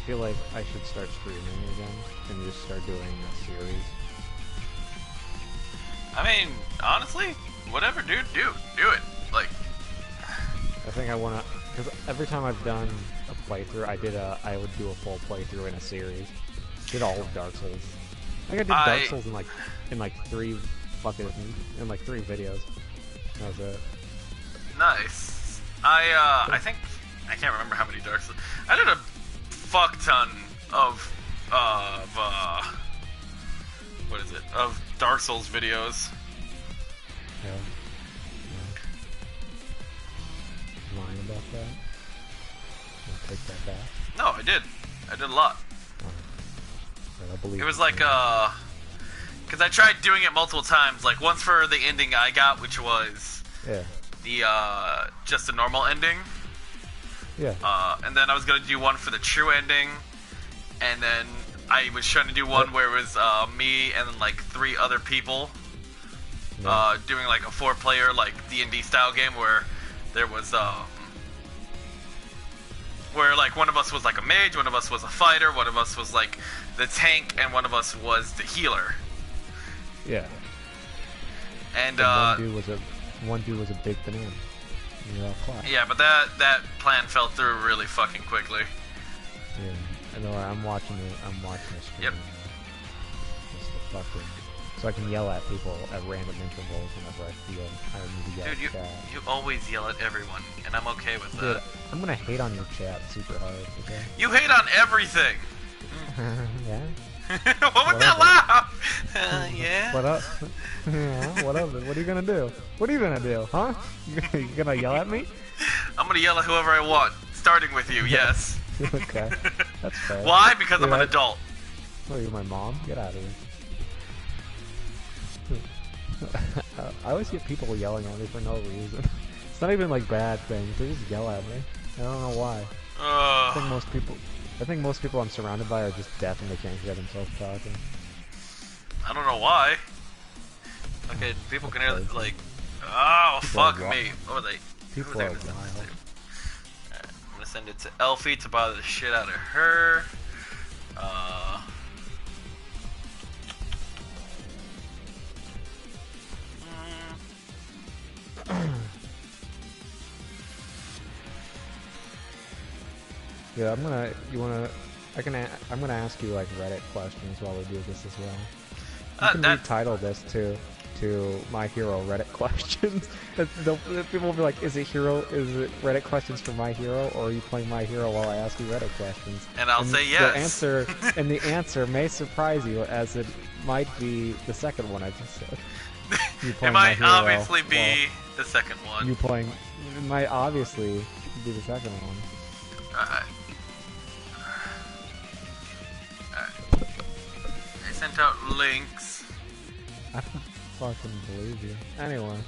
feel like I should start streaming again and just start doing a series. I mean, honestly, whatever, dude, do it. Like, I think I wanna, because every time I've done a playthrough, I would do a full playthrough in a series. Did all of Dark Souls. I think I did Dark Souls in like three videos. That was it. Nice. I think I can't remember how many Dark Souls. I did a fuck ton of what is it? Of Dark Souls videos. Yeah. Lying about that? I'll take that back. No, I did. I did a lot. I believe it was like because I tried doing it multiple times. Like once for the ending I got, which was the just a normal ending. Yeah. And then I was gonna do one for the true ending, and then I was trying to do one where it was me and then like 3 other people doing like a 4-player like D&D style game where there was where like one of us was like a mage, one of us was a fighter, one of us was like the tank, and one of us was the healer. Yeah. And one dude was a big banana. Yeah, but that plan fell through really fucking quickly. Yeah, I know. I'm watching the stream. Yep. Just to fucking, so I can yell at people at random intervals whenever I feel I need to yell at chat. You always yell at everyone, and I'm okay with that. Dude, I'm gonna hate on your chat super hard. Okay? You hate on everything. Yeah. What was that laugh? Yeah. What up? Yeah. What up? What are you gonna do? What are you gonna do? Huh? You gonna yell at me? I'm gonna yell at whoever I want, starting with you. Yes. Okay. That's fair. Why? Because I'm an adult. Oh, you're my mom? Get out of here. I always get people yelling at me for no reason. It's not even like bad things. They just yell at me. I don't know why. I think most people I'm surrounded by are just deaf and they can't hear themselves talking. I don't know why. Okay, people can hear like, oh fuck me. What are they? People are wild. I'm gonna send it to Elfie to bother the shit out of her. Yeah, I'm gonna ask you like Reddit questions while we do this as well. You can retitle this to My Hero Reddit questions. People will be like, is it Reddit questions for My Hero, or are you playing My Hero while I ask you Reddit questions? And I'll say yes. The answer may surprise you, as it might be the second one I just said. It might obviously be the second one. It might obviously be the second one. Alright. I sent out links. I don't fucking believe you. Anyway,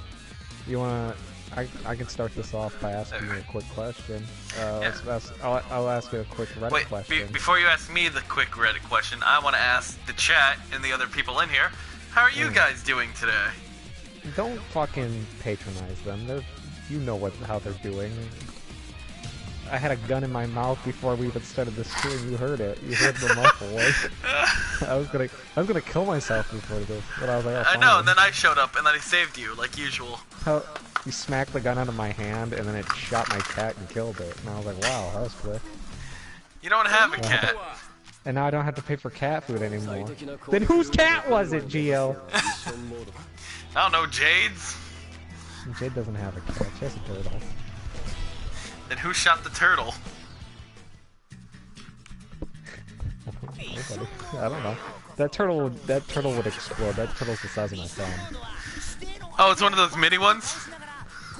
you wanna? I can start this off by asking you a quick question. I'll ask you a quick Reddit question. Before you ask me the quick Reddit question, I want to ask the chat and the other people in here, how are you guys doing today? Don't fucking patronize them. You know how they're doing. I had a gun in my mouth before we even started the stream. You heard it. You heard the muffle voice. I was gonna kill myself before this, but I was like, oh, I know. And then I showed up, and then I saved you, like usual. You smacked the gun out of my hand, and then it shot my cat and killed it. And I was like, wow, that was quick. You don't have a cat. And now I don't have to pay for cat food anymore. Then whose cat was it, Gio? I don't know, Jade's. Jade doesn't have a cat. She has a turtle. Then who shot the turtle? Nobody. I don't know. That turtle would explode. That turtle's the size of my thumb. Oh, it's one of those mini ones?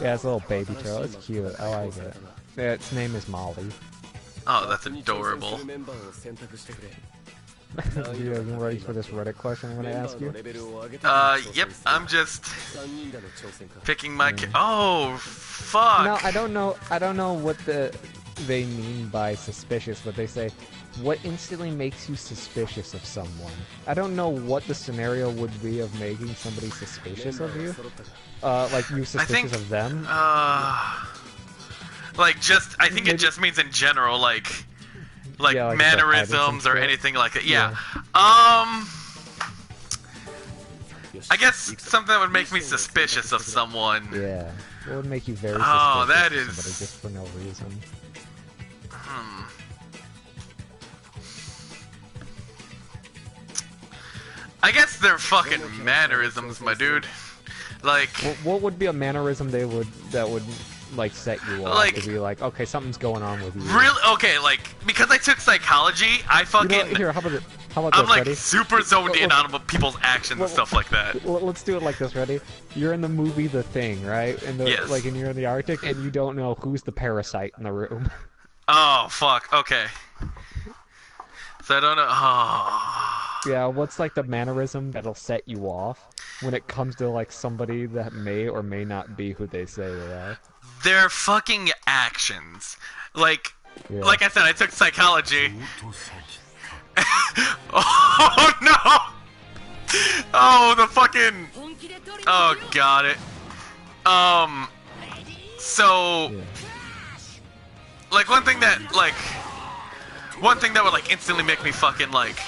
Yeah, it's a little baby turtle. It's cute. I like it. Yeah, its name is Molly. Oh, that's adorable. You ready for this Reddit question I'm gonna ask you? Yep, I'm just picking my oh, fuck. No, I don't know what they mean by suspicious, but they say, what instantly makes you suspicious of someone? I don't know what the scenario would be of making somebody suspicious of you. Like you suspicious of them? Like I think it just means in general, like like, yeah, like mannerisms or anything like that. Yeah. I guess something that would make me suspicious of someone. Yeah. What would make you very suspicious Oh, that of is... somebody just for no reason? I guess they're fucking mannerisms, my dude. Like... What would be a mannerism that would like set you off? Like, to be like, okay, something's going on with you. Really? Okay, like, because I took psychology, I fucking... You know, here, how about I'm this, like ready? super zoned in on people's actions and stuff like that. Let's do it like this, ready? You're in the movie The Thing, right? And yes. Like, and you're in the Arctic, and you don't know who's the parasite in the room. Oh, fuck, okay. So I don't know... Oh... Yeah, what's like the mannerism that'll set you off when it comes to like somebody that may or may not be who they say they are? Their fucking actions. Like, yeah. Like I said, I took psychology. Oh no! Oh, the fucking... Oh, got it. So... Yeah. Like, one thing that would, like, instantly make me fucking, like...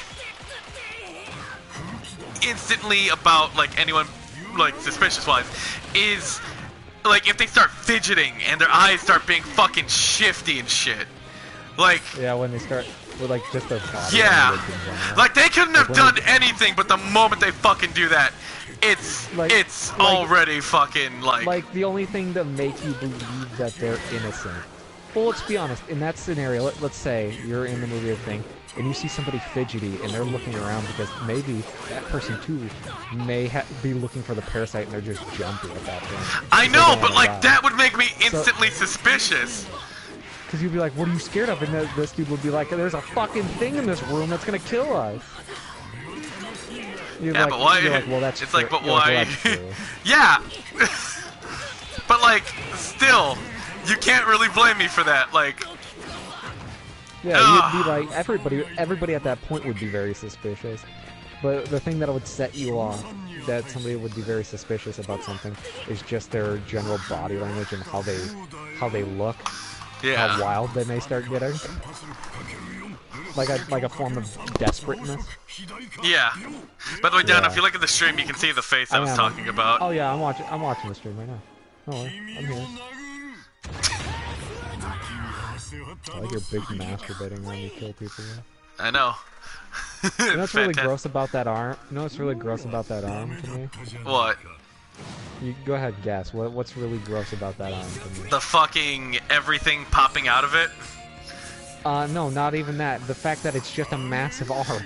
instantly about, like, anyone, like, suspicious-wise, is, like, if they start fidgeting and their eyes start being fucking shifty and shit. Like... Yeah, when they start with, like, just their body. Yeah! Like, they couldn't have done anything, but the moment they fucking do that, it's already fucking, like... Like, the only thing to make you believe that they're innocent. Well, let's be honest, in that scenario, let's say you're in the movie or thing, and you see somebody fidgety, and they're looking around because maybe that person, too, may be looking for the parasite, and they're just jumping at that point. I know, but, like, that would make me instantly suspicious. Because you'd be like, what are you scared of? And this dude would be like, there's a fucking thing in this room that's gonna kill us. You're yeah, like, but why? Like, well, that's it's true. Like, but you're why? Like, well, yeah! But, like, still... You can't really blame me for that, like... Yeah, you'd be like, everybody at that point would be very suspicious. But the thing that would set you off, that somebody would be very suspicious about something, is just their general body language and how they look. Yeah. How wild they may start getting. Like a form of desperateness. Yeah. By the way, Dan, if you look at the stream, you can see the face I was talking about. Oh yeah, I'm watching the stream right now. Don't worry, I'm here. I like your big masturbating when you kill people. I know. You know what's really gross about that arm? You know what's really gross about that arm to me? What? You go ahead, guess. What's really gross about that arm to me? The fucking everything popping out of it? No, not even that. The fact that it's just a massive arm.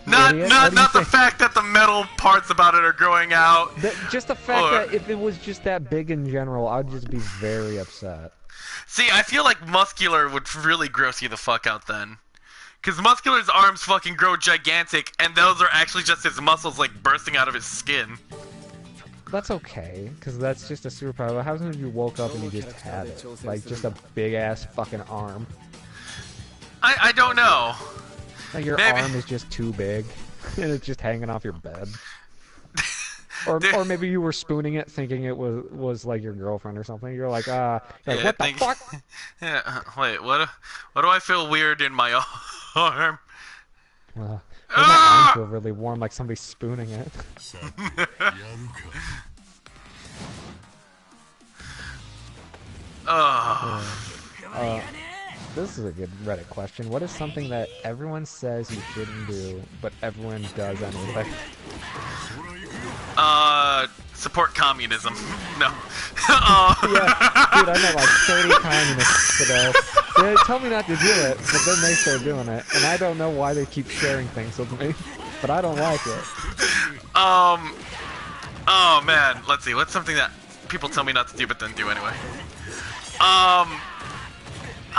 Not the fact that the metal parts about it are growing out. Just the fact that if it was just that big in general, I'd just be very upset. See, I feel like Muscular would really gross you the fuck out then. Because Muscular's arms fucking grow gigantic, and those are actually just his muscles, like, bursting out of his skin. That's okay, because that's just a superpower. How soon if you woke up and you just had it? Like, just a big-ass fucking arm. I don't know. Like, your arm is just too big, and it's just hanging off your bed. Or maybe you were spooning it, thinking it was like your girlfriend or something. You're like, what the fuck? Yeah, wait, what do I feel weird in my arm? Well, my arm feel really warm, like somebody's spooning it. This is a good Reddit question. What is something that everyone says you shouldn't do, but everyone does anyway? Support communism. No. Yeah, dude, I met like 30 communists today. They tell me not to do it, but then they start doing it, and I don't know why they keep sharing things with me, but I don't like it. Oh man, let's see. What's something that people tell me not to do, but then do anyway?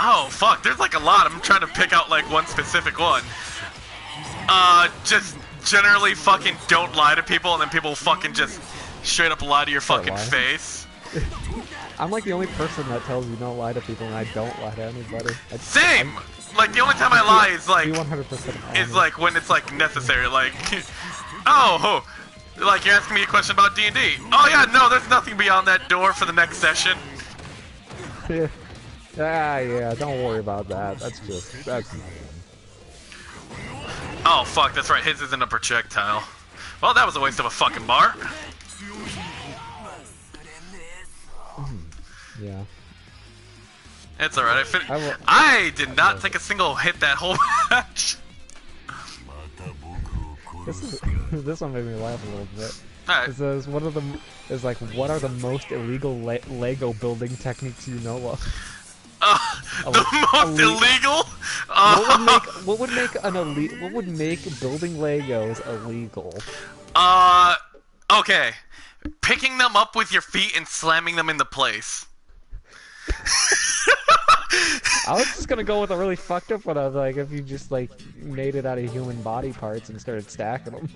Oh fuck, there's like a lot. I'm trying to pick out like one specific one. Just generally fucking don't lie to people, and then people fucking just straight up lie to your fucking face. I'm like the only person that tells you don't lie to people, and I don't lie to anybody. Same! Like the only time I lie is like 100% is like when it's like necessary, like oh, like you're asking me a question about D&D. Oh yeah, no, there's nothing beyond that door for the next session. Yeah. Yeah, don't worry about that. That's nothing. Oh, fuck, that's right. His isn't a projectile. Well, that was a waste of a fucking bar. Yeah. It's alright. I did not take a single hit that whole match. This one made me laugh a little bit. Right. It says, what are the most illegal Lego building techniques you know of? The most illegal? What would make building Legos illegal? Okay. Picking them up with your feet and slamming them into place. I was just gonna go with a really fucked up one of like if you just like made it out of human body parts and started stacking them.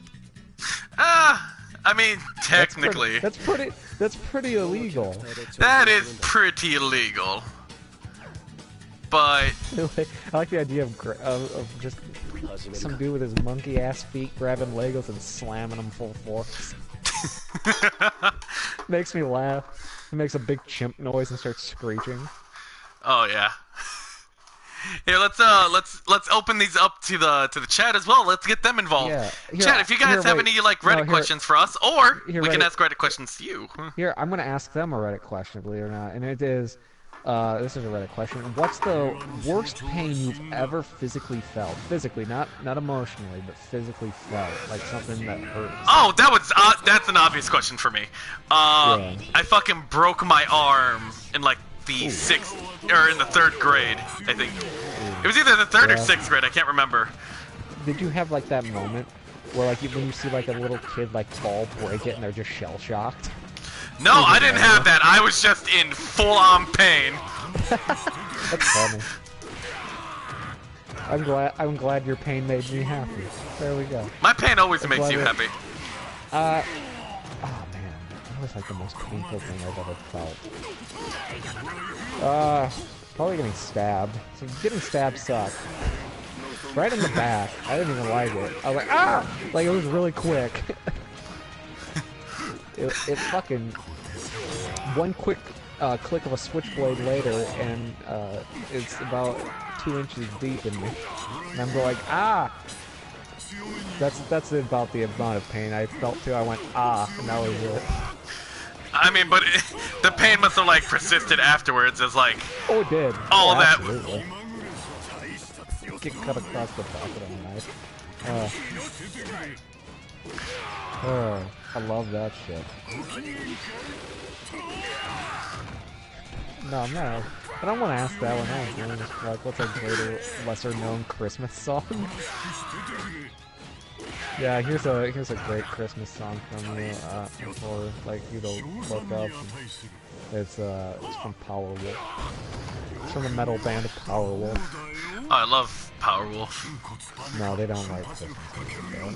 I mean, technically. That's pretty illegal. That is pretty illegal. But I like the idea of just some dude with his monkey ass feet grabbing Legos and slamming them full force. Makes me laugh. He makes a big chimp noise and starts screeching. Oh yeah. Here, let's open these up to the chat as well. Let's get them involved. Yeah. Chat, if you guys have any like Reddit questions for us, or we can ask Reddit questions to you. Here, I'm gonna ask them a Reddit question, believe it or not, and it is, this is a Reddit question. What's the worst pain you've ever physically felt? Physically, not emotionally, but physically felt, like something that hurts. Oh, that's an obvious question for me. I fucking broke my arm in like the 6th or in the 3rd grade, I think. It was either the 3rd or 6th grade, I can't remember. Did you have like that moment where like when you see like a little kid like fall, break it, and they're just shell shocked? No, I didn't have that. I was just in full-on pain. That's funny. I'm glad your pain made me happy. There we go. My pain always makes you happy. Oh man, that was like the most painful thing I've ever felt. Probably getting stabbed. So getting stabbed sucked. Right in the back. I didn't even like it. I was like, ah! Like it was really quick. It fucking one quick click of a switchblade later, and it's about 2 inches deep in me, and I'm like, ah! That's about the amount of pain I felt too. I went ah, and that was it. I mean, but the pain must have like persisted afterwards. As like, oh, it did. All that. Absolutely. Get cut across the back of the knife. I love that shit. No, I'm not. I don't want to ask that one. Like, what's a greater, lesser-known Christmas song? Yeah, here's a great Christmas song from you for like you to look up. It's from Powerwolf. It's from the metal band Powerwolf. Oh, I love Powerwolf. No, they don't like Christmas music, though.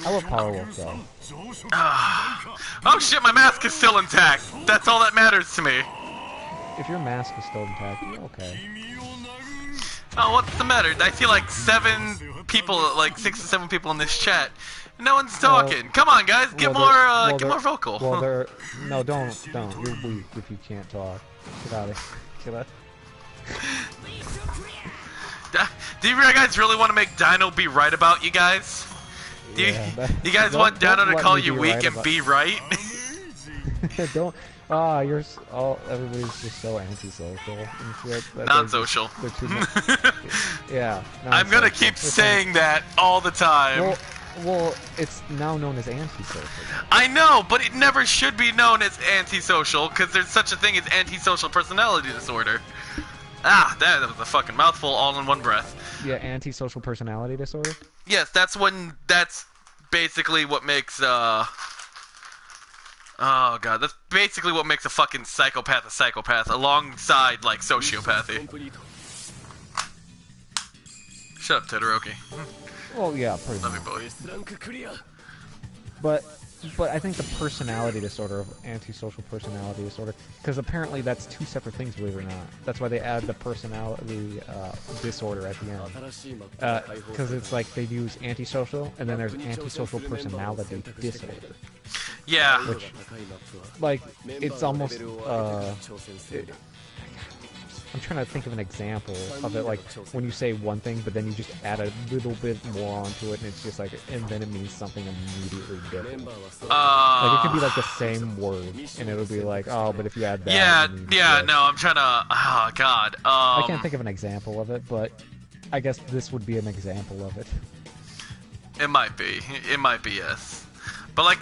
I love Powerwolf though. Oh shit, my mask is still intact. That's all that matters to me. If your mask is still intact, you're okay. Oh, what's the matter? I see like 7 people, like 6 or 7 people in this chat. No one's talking. Come on, guys, get more vocal. Well, no, don't. You're weak if you can't talk. Get out of here. Get out. Do you guys really want to make Dino be right about you guys? Do you guys want Dino to call you weak and be right? Don't. Everybody's just so antisocial and shit. Non-social. They're too much. Yeah. I'm gonna keep saying that all the time. Well, it's now known as antisocial. I know, but it never should be known as antisocial, because there's such a thing as antisocial personality disorder. Ah, that was a fucking mouthful all in one breath. Yeah, antisocial personality disorder? Yes, that's basically what makes, oh god, that's basically what makes a fucking psychopath, alongside, like, sociopathy. Shut up, Todoroki. Well, yeah, pretty much. Love you, boy. But I think the personality disorder of antisocial personality disorder, because apparently that's 2 separate things, believe it or not. That's why they add the personality disorder at the end. Because it's like they use antisocial, and then there's antisocial personality disorder. Yeah. Which, like, it's almost, I'm trying to think of an example of it, like when you say one thing, but then you just add a little bit more onto it, and it's just like, and then it means something immediately different. Like it could be like the same word, and it'll be like, oh, but if you add that, yeah. No, I'm trying to. Oh God. I can't think of an example of it, but I guess this would be an example of it. It might be. It might be, yes. But like,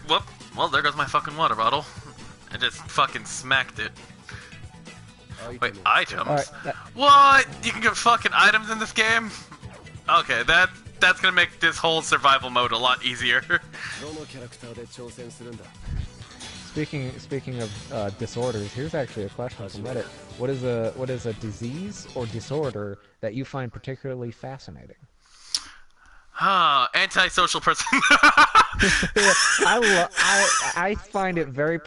whoop. Well, there goes my fucking water bottle. I just fucking smacked it. Wait, items? Right, what? You can get fucking items in this game? Okay, that's gonna make this whole survival mode a lot easier. Speaking of disorders, here's actually a question from Reddit. What is a disease or disorder that you find particularly fascinating? Antisocial person. I find it very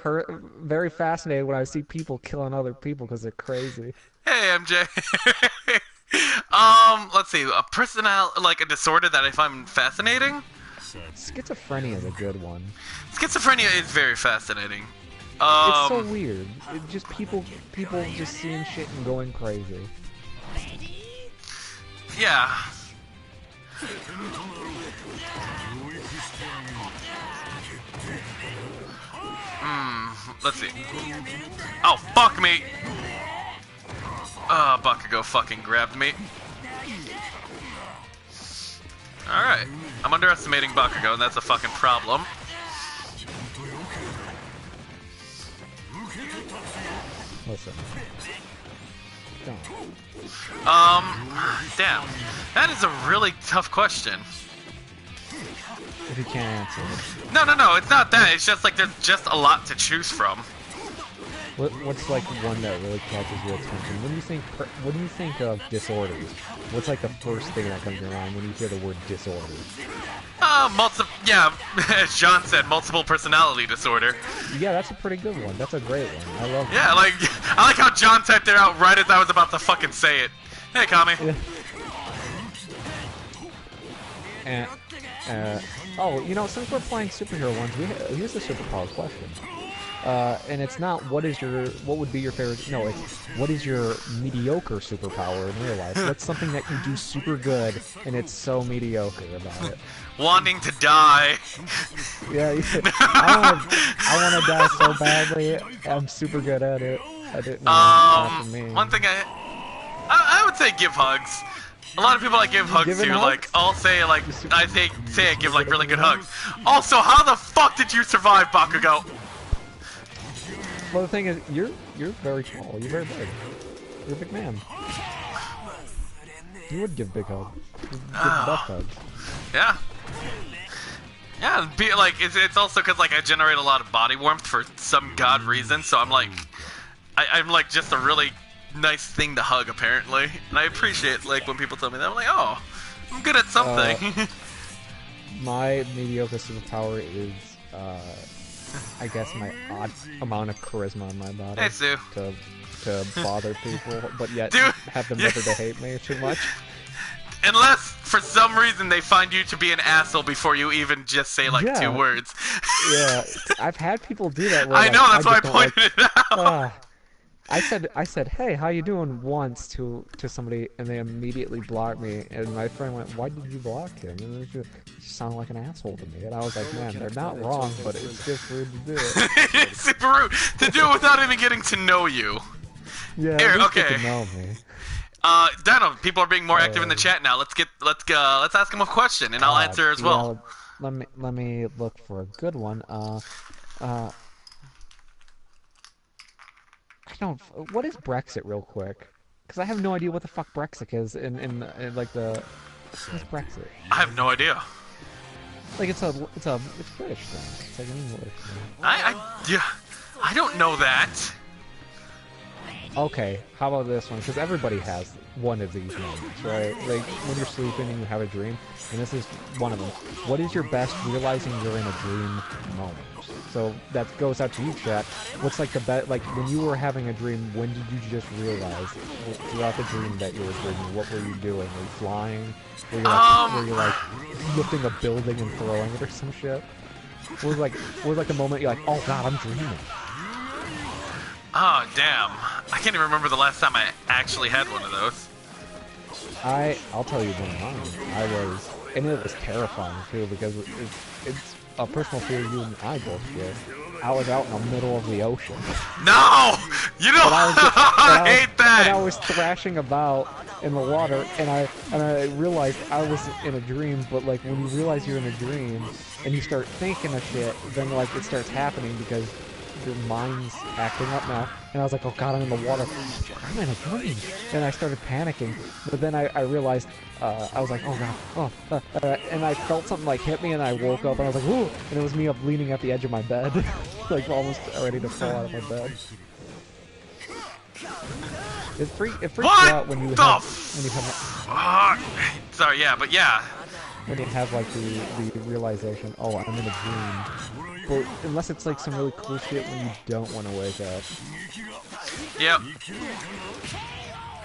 fascinating when I see people killing other people because they're crazy. Hey, MJ. Let's see. Like a disorder that I find fascinating? Schizophrenia is a good one. Schizophrenia is very fascinating. It's so weird. It just people just seeing shit and going crazy. Yeah. Let's see. Oh, fuck me! Bakugo fucking grabbed me. Alright. I'm underestimating Bakugo, and that's a fucking problem. Listen. Don't. Damn. That is a really tough question. If you can't answer it. No, it's not that. It's just like there's just a lot to choose from. What's like one that really catches your attention? When you think of disorders, what's like the first thing that comes to your mind when you hear the word disorder? As John said, multiple personality disorder. Yeah, that's a pretty good one. That's a great one. I love it. Yeah, I like how John typed it out right as I was about to fucking say it. Hey, Kami. Oh, you know, since we're playing superhero ones, here's the superpower question. And it's not what would be your favorite. No, it's what is your mediocre superpower in real life? What's something that you do super good and it's so mediocre about it? Wanting to die. Yeah, I want to die so badly. I'm super good at it. I didn't know. Not for me. One thing I would say give hugs. A lot of people I give hugs to, like, I'll say, like, I give, like, really good hugs. Also, how the fuck did you survive, Bakugo? Well, the thing is, you're very tall. You're very big. You're a big man. You would give big hugs. Give buff hugs. Yeah. Yeah, it's also because, like, I generate a lot of body warmth for some god reason, so I'm, like, I'm, like, just a really nice thing to hug, apparently. And I appreciate, like, when people tell me that. I'm like, oh, I'm good at something. My mediocre superpower is, I guess my odd amount of charisma in my body. Hey, Sue. To bother people, but yet have them never to hate me too much. Unless, for some reason, they find you to be an asshole before you even just say, like, 2 words. Yeah, I've had people do that. Where, I know, that's why I pointed it out. I said, hey, how you doing once to somebody, and they immediately blocked me, and my friend went, why did you block him? And it just sounded like an asshole to me, and I was like, man, they're not wrong, but it's just rude to do it. It's super rude to do it without even getting to know you. Yeah, here, okay. Get to know me. Dano, people are being more active in the chat now. Let's ask them a question, and I'll answer as well. Let me look for a good one. What is Brexit, real quick? Because I have no idea what the fuck Brexit is in like the. What's Brexit? I have no idea. Like it's British thing. It's like an English thing. I don't know that. Okay, how about this one? Because everybody has one of these moments, right? Like when you're sleeping and you have a dream, and this is one of them. What is your best realizing you're in a dream moment? So that goes out to you, chat. What's like the best? Like when you were having a dream, when did you just realize throughout the dream that you were dreaming? What were you doing? Were you flying? Were you like lifting a building and throwing it or some shit? What was like the moment you're like, oh god, I'm dreaming? Oh, damn. I can't even remember the last time I actually had one of those. I'll tell you one of mine. And it was terrifying too because it's a personal fear you and I both share. I was out in the middle of the ocean. No! You don't. I hate that. And I was thrashing about in the water, and I realized I was in a dream. But like when you realize you're in a dream and you start thinking of shit, then like it starts happening because your mind's acting up now. And I was like, oh god, I'm in the water. I'm in a dream. And I started panicking. But then I realized, I was like, oh god, and I felt something like hit me, and I woke up, and I was like, ooh, and it was me up leaning at the edge of my bed, like almost ready to fall out of my bed. It freaks you out when you have sorry, yeah, but yeah. When you have like the realization, oh, I'm in a dream. But unless it's like some really cool shit when you don't want to wake up. Yep.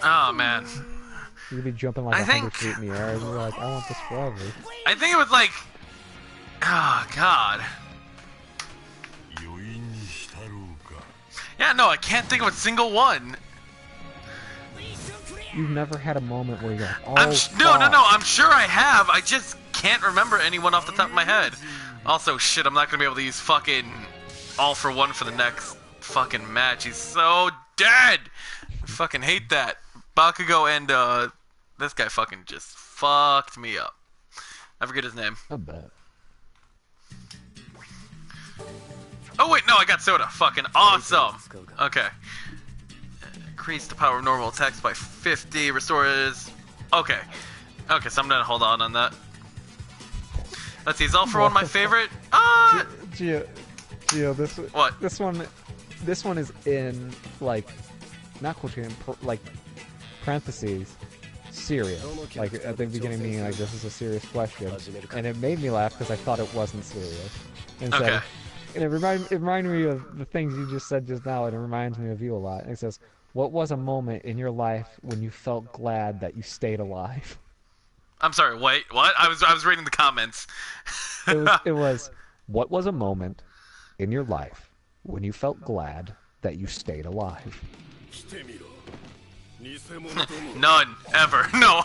Oh man. You'd be jumping like 100 feet in the air, and you're like, I want this forever. I think it was like, oh god. Yeah, no, I can't think of a single one. You've never had a moment where you're like, oh, no, I'm sure I have. I just can't remember anyone off the top of my head. Also, shit, I'm not gonna be able to use fucking All for One for the next fucking match. He's so dead. I fucking hate that. Bakugo and this guy fucking just fucked me up. I forget his name. I bet. Oh wait, no, I got Soda. Fucking awesome. Okay. Increase the power of normal attacks by 50. Restores. Okay. Okay, so I'm gonna hold on that. Let's see. Is All for One my favorite? Gio, what? This one is in like, not quotation, like parentheses, serious. Like at the beginning, meaning like this is a serious question, and it made me laugh because I thought it wasn't serious. And okay. And it reminded me of the things you just said just now, and it reminds me of you a lot. And it says, what was a moment in your life when you felt glad that you stayed alive? I'm sorry, wait, what? I was reading the comments. it was, what was a moment in your life when you felt glad that you stayed alive? None, ever. No,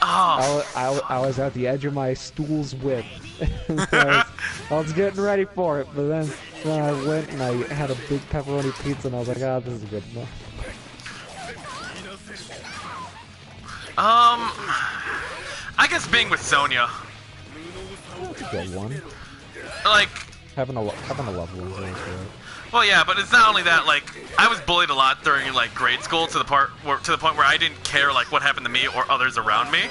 I was at the edge of my stool's width. I was getting ready for it, but then I went and I had a big pepperoni pizza, and I was like, ah, this is good enough. I guess being with Sonya. That's a good one. Like having a lovely one. Right? Well, yeah, but it's not only that. Like, I was bullied a lot during like grade school to the point where I didn't care like what happened to me or others around me.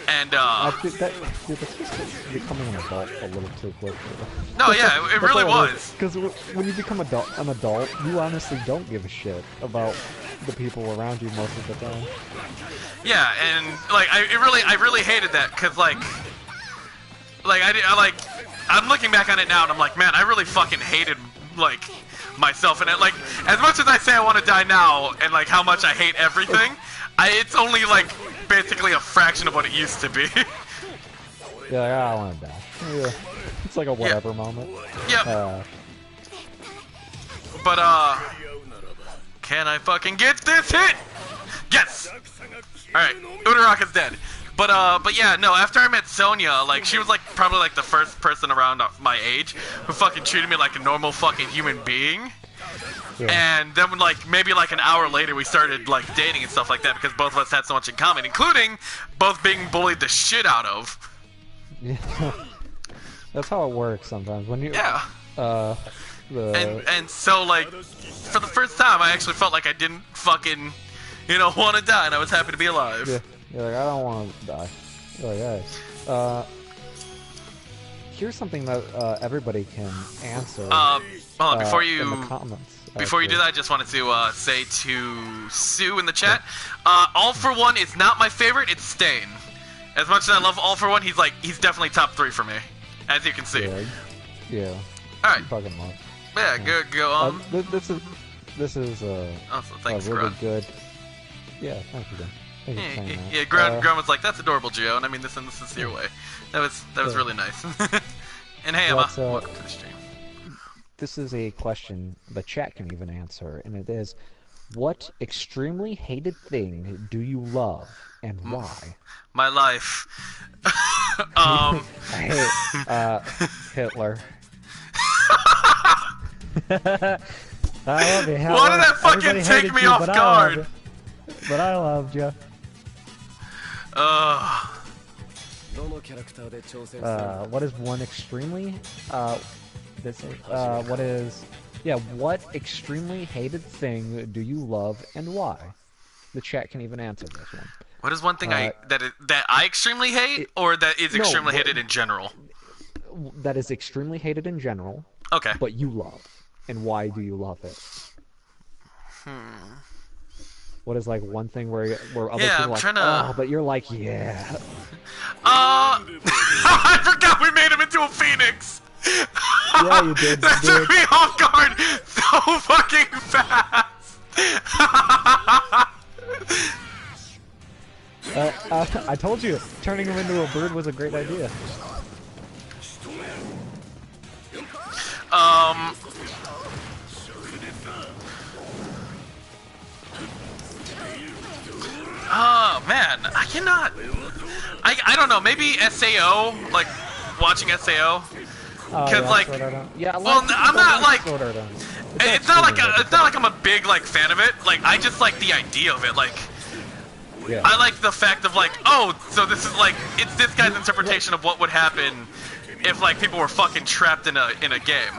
And I think that's just becoming an adult a little too quick. No, yeah, it really was. Because when you become an adult, you honestly don't give a shit about the people around you most of the time. Yeah, and like I really hated that because I'm looking back on it now and I'm like, man, I really fucking hated like myself, and it, like as much as I say I want to die now and like how much I hate everything, it's only like basically a fraction of what it used to be. Yeah, like, I want to die. Yeah. It's like a whatever moment. Yep. But can I fucking get this hit? Yes. All right, Uraraka's dead. But yeah, no. After I met Sonya, like she was like probably like the first person around my age who fucking treated me like a normal fucking human being. Yeah. And then like maybe like an hour later we started like dating and stuff like that because both of us had so much in common, including both being bullied the shit out of. Yeah. That's how it works sometimes when you. Yeah. And so like for the first time I actually felt like I didn't fucking want to die, and I was happy to be alive. Yeah. You're like, I don't want to die. You're like, hey. Here's something that everybody can answer. Hold on, before you in the comments. Before you do that, I just wanted to say to Sue in the chat, All for One is not my favorite. It's Stain. As much as I love All for One, he's definitely top 3 for me, as you can see. Yeah. All right. Fucking love. Yeah, go on. This is also, thanks, really Grunt. good. Yeah, thank you. Yeah, Grunt was like, "That's adorable, Gio," and I mean this in the sincere way. That was really nice. And hey, Emma, welcome to the stream. this is a question the chat can even answer, and it is, what extremely hated thing do you love, and why? My life. I hate Hitler. I love you, Hitler. Why did that fucking take me off guard? But I loved you. What is one extremely what extremely hated thing do you love and why? The chat can even answer this one. What is one thing that I extremely hate, or that is extremely hated in general? That is extremely hated in general. Okay. But you love, and why do you love it? What is like one thing where other people are like, oh, but you're like, yeah. I forgot we made him into a phoenix. Yeah, you did. That took me off guard so fucking fast. I told you, turning him into a bird was a great idea. Oh man, I cannot. I don't know. Maybe SAO, like watching SAO, because yeah, well, I'm not like. It's not like I'm a big like fan of it. Like I just like the idea of it. Like yeah. I like the fact of like, oh, so this is like it's this guy's interpretation of what would happen if like people were fucking trapped in a game.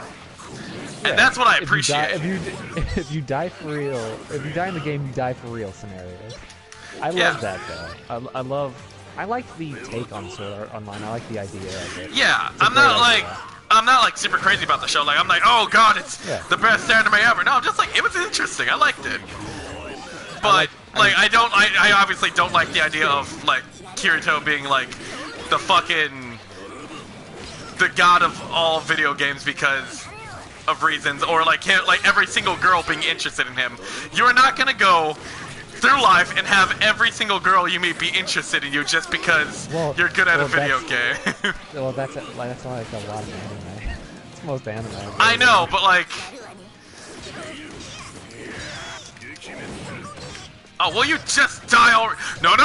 And that's what I appreciate. If you die for real, if you die in the game, you die for real scenarios. I love that though. I like the take on Sword Art Online. I like the idea of it. Yeah, I'm not like super crazy about the show. Like I'm like, oh god, it's the best anime ever. No, I'm just like, it was interesting. I liked it. But I obviously don't like the idea of like Kirito being like the god of all video games because of reasons, or like every single girl being interested in him. You are not gonna go through life and have every single girl you meet be interested in you just because you're good at a video game. Well, that's like a lot of anime. It's most anime. I know, but like, oh, will you just die already? No!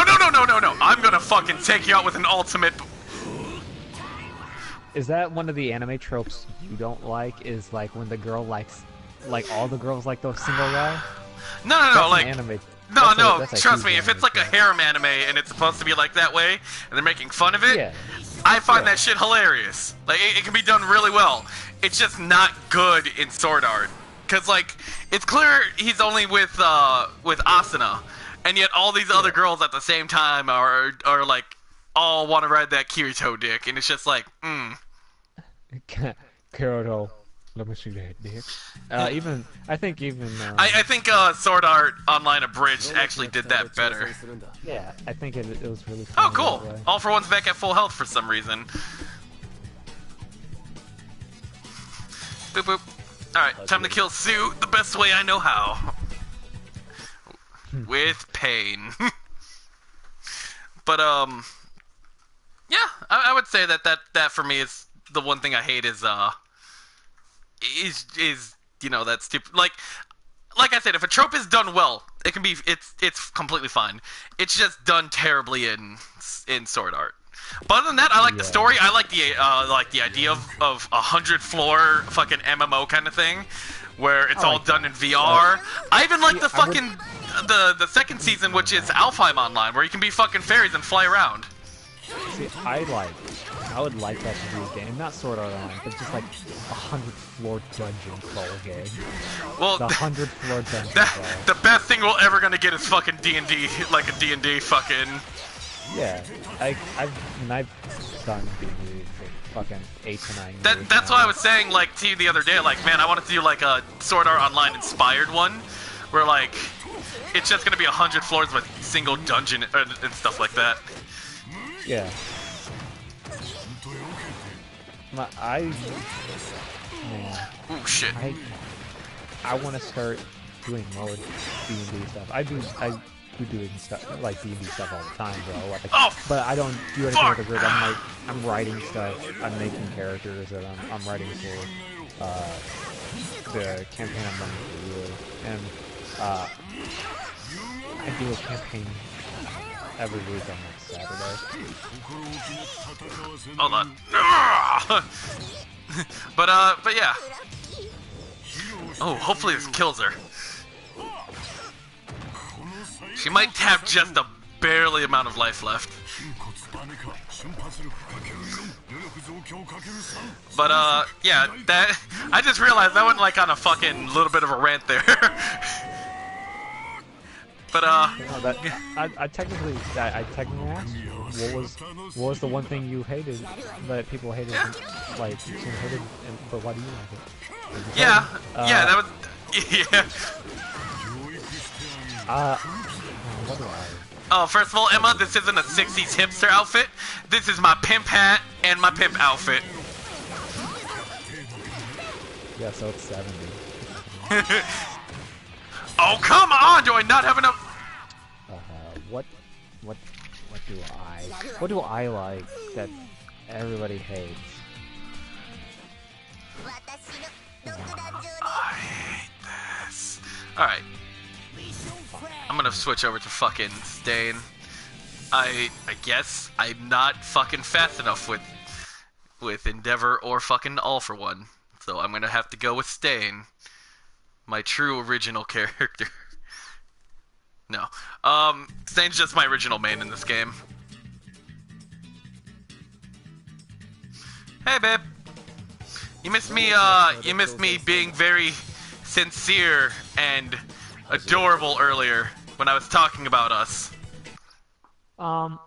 I'm gonna fucking take you out with an ultimate. Is that one of the anime tropes you don't like? Is like when the girl likes, like all the girls like the single guy? No, like anime. No, trust me, if it's like a harem anime and it's supposed to be like that way, and they're making fun of it, I find that shit hilarious. Like, it can be done really well. It's just not good in Sword Art. Cause like, it's clear he's only with Asuna, and yet all these other girls at the same time are like, all want to ride that Kirito dick, and it's just like, Kirito. Let me see that dick. I think Sword Art Online Abridged actually did that better. Yeah, I think it was really fun. Oh, cool. All for One's back at full health for some reason. Boop boop. Alright, time to kill Sue the best way I know how. With pain. But, yeah, I would say that for me is the one thing I hate is you know, that stupid, like I said, if a trope is done well, it can be, it's completely fine. It's just done terribly in Sword Art. But other than that, I like the story. I like the idea of 100 floor fucking MMO kind of thing, where it's all done in VR. I even like the fucking the second season, which is Alfheim Online, where you can be fucking fairies and fly around. See, I would like that to be a game, not Sword Art Online, but just like 100 floor dungeon crawl game. Well, the 100 floor dungeon crawl. The best thing we're ever gonna get is fucking D&D, like a D&D fucking. Yeah, I've done D&D for fucking 8 to 9 years. That's why I was saying like to you the other day, like, man, I wanted to do like a Sword Art Online inspired one, where like it's just gonna be 100 floors with single dungeon and stuff like that. Yeah. Oh shit. I want to start doing more D&D stuff. I do doing stuff like D&D stuff all the time, bro. Like, but I don't do anything with the group. I'm writing stuff. I'm making characters that I'm writing for the campaign I'm running for you, and I do a campaign every week on like Saturday. Hold on. But yeah. Oh, hopefully this kills her. She might have just a barely amount of life left. But yeah, that I just realized that went like on a fucking little bit of a rant there. But no, that I technically asked what was the one thing you hated that people hated, like you hated, but why do you like it? Yeah, yeah, that was yeah. What do I? Oh, first of all, Emma, this isn't a 60s hipster outfit. This is my pimp hat and my pimp outfit. Yeah, so it's 70. Oh, come on! Do I not have enough? What do I like that everybody hates? I hate this. Alright. I'm gonna switch over to fucking Stain. I guess I'm not fucking fast enough with Endeavor or fucking All for One. So I'm gonna have to go with Stain. My true original character. No. Stain's just my original main in this game. Hey, babe. You missed me being very sincere and adorable earlier when I was talking about us. Man,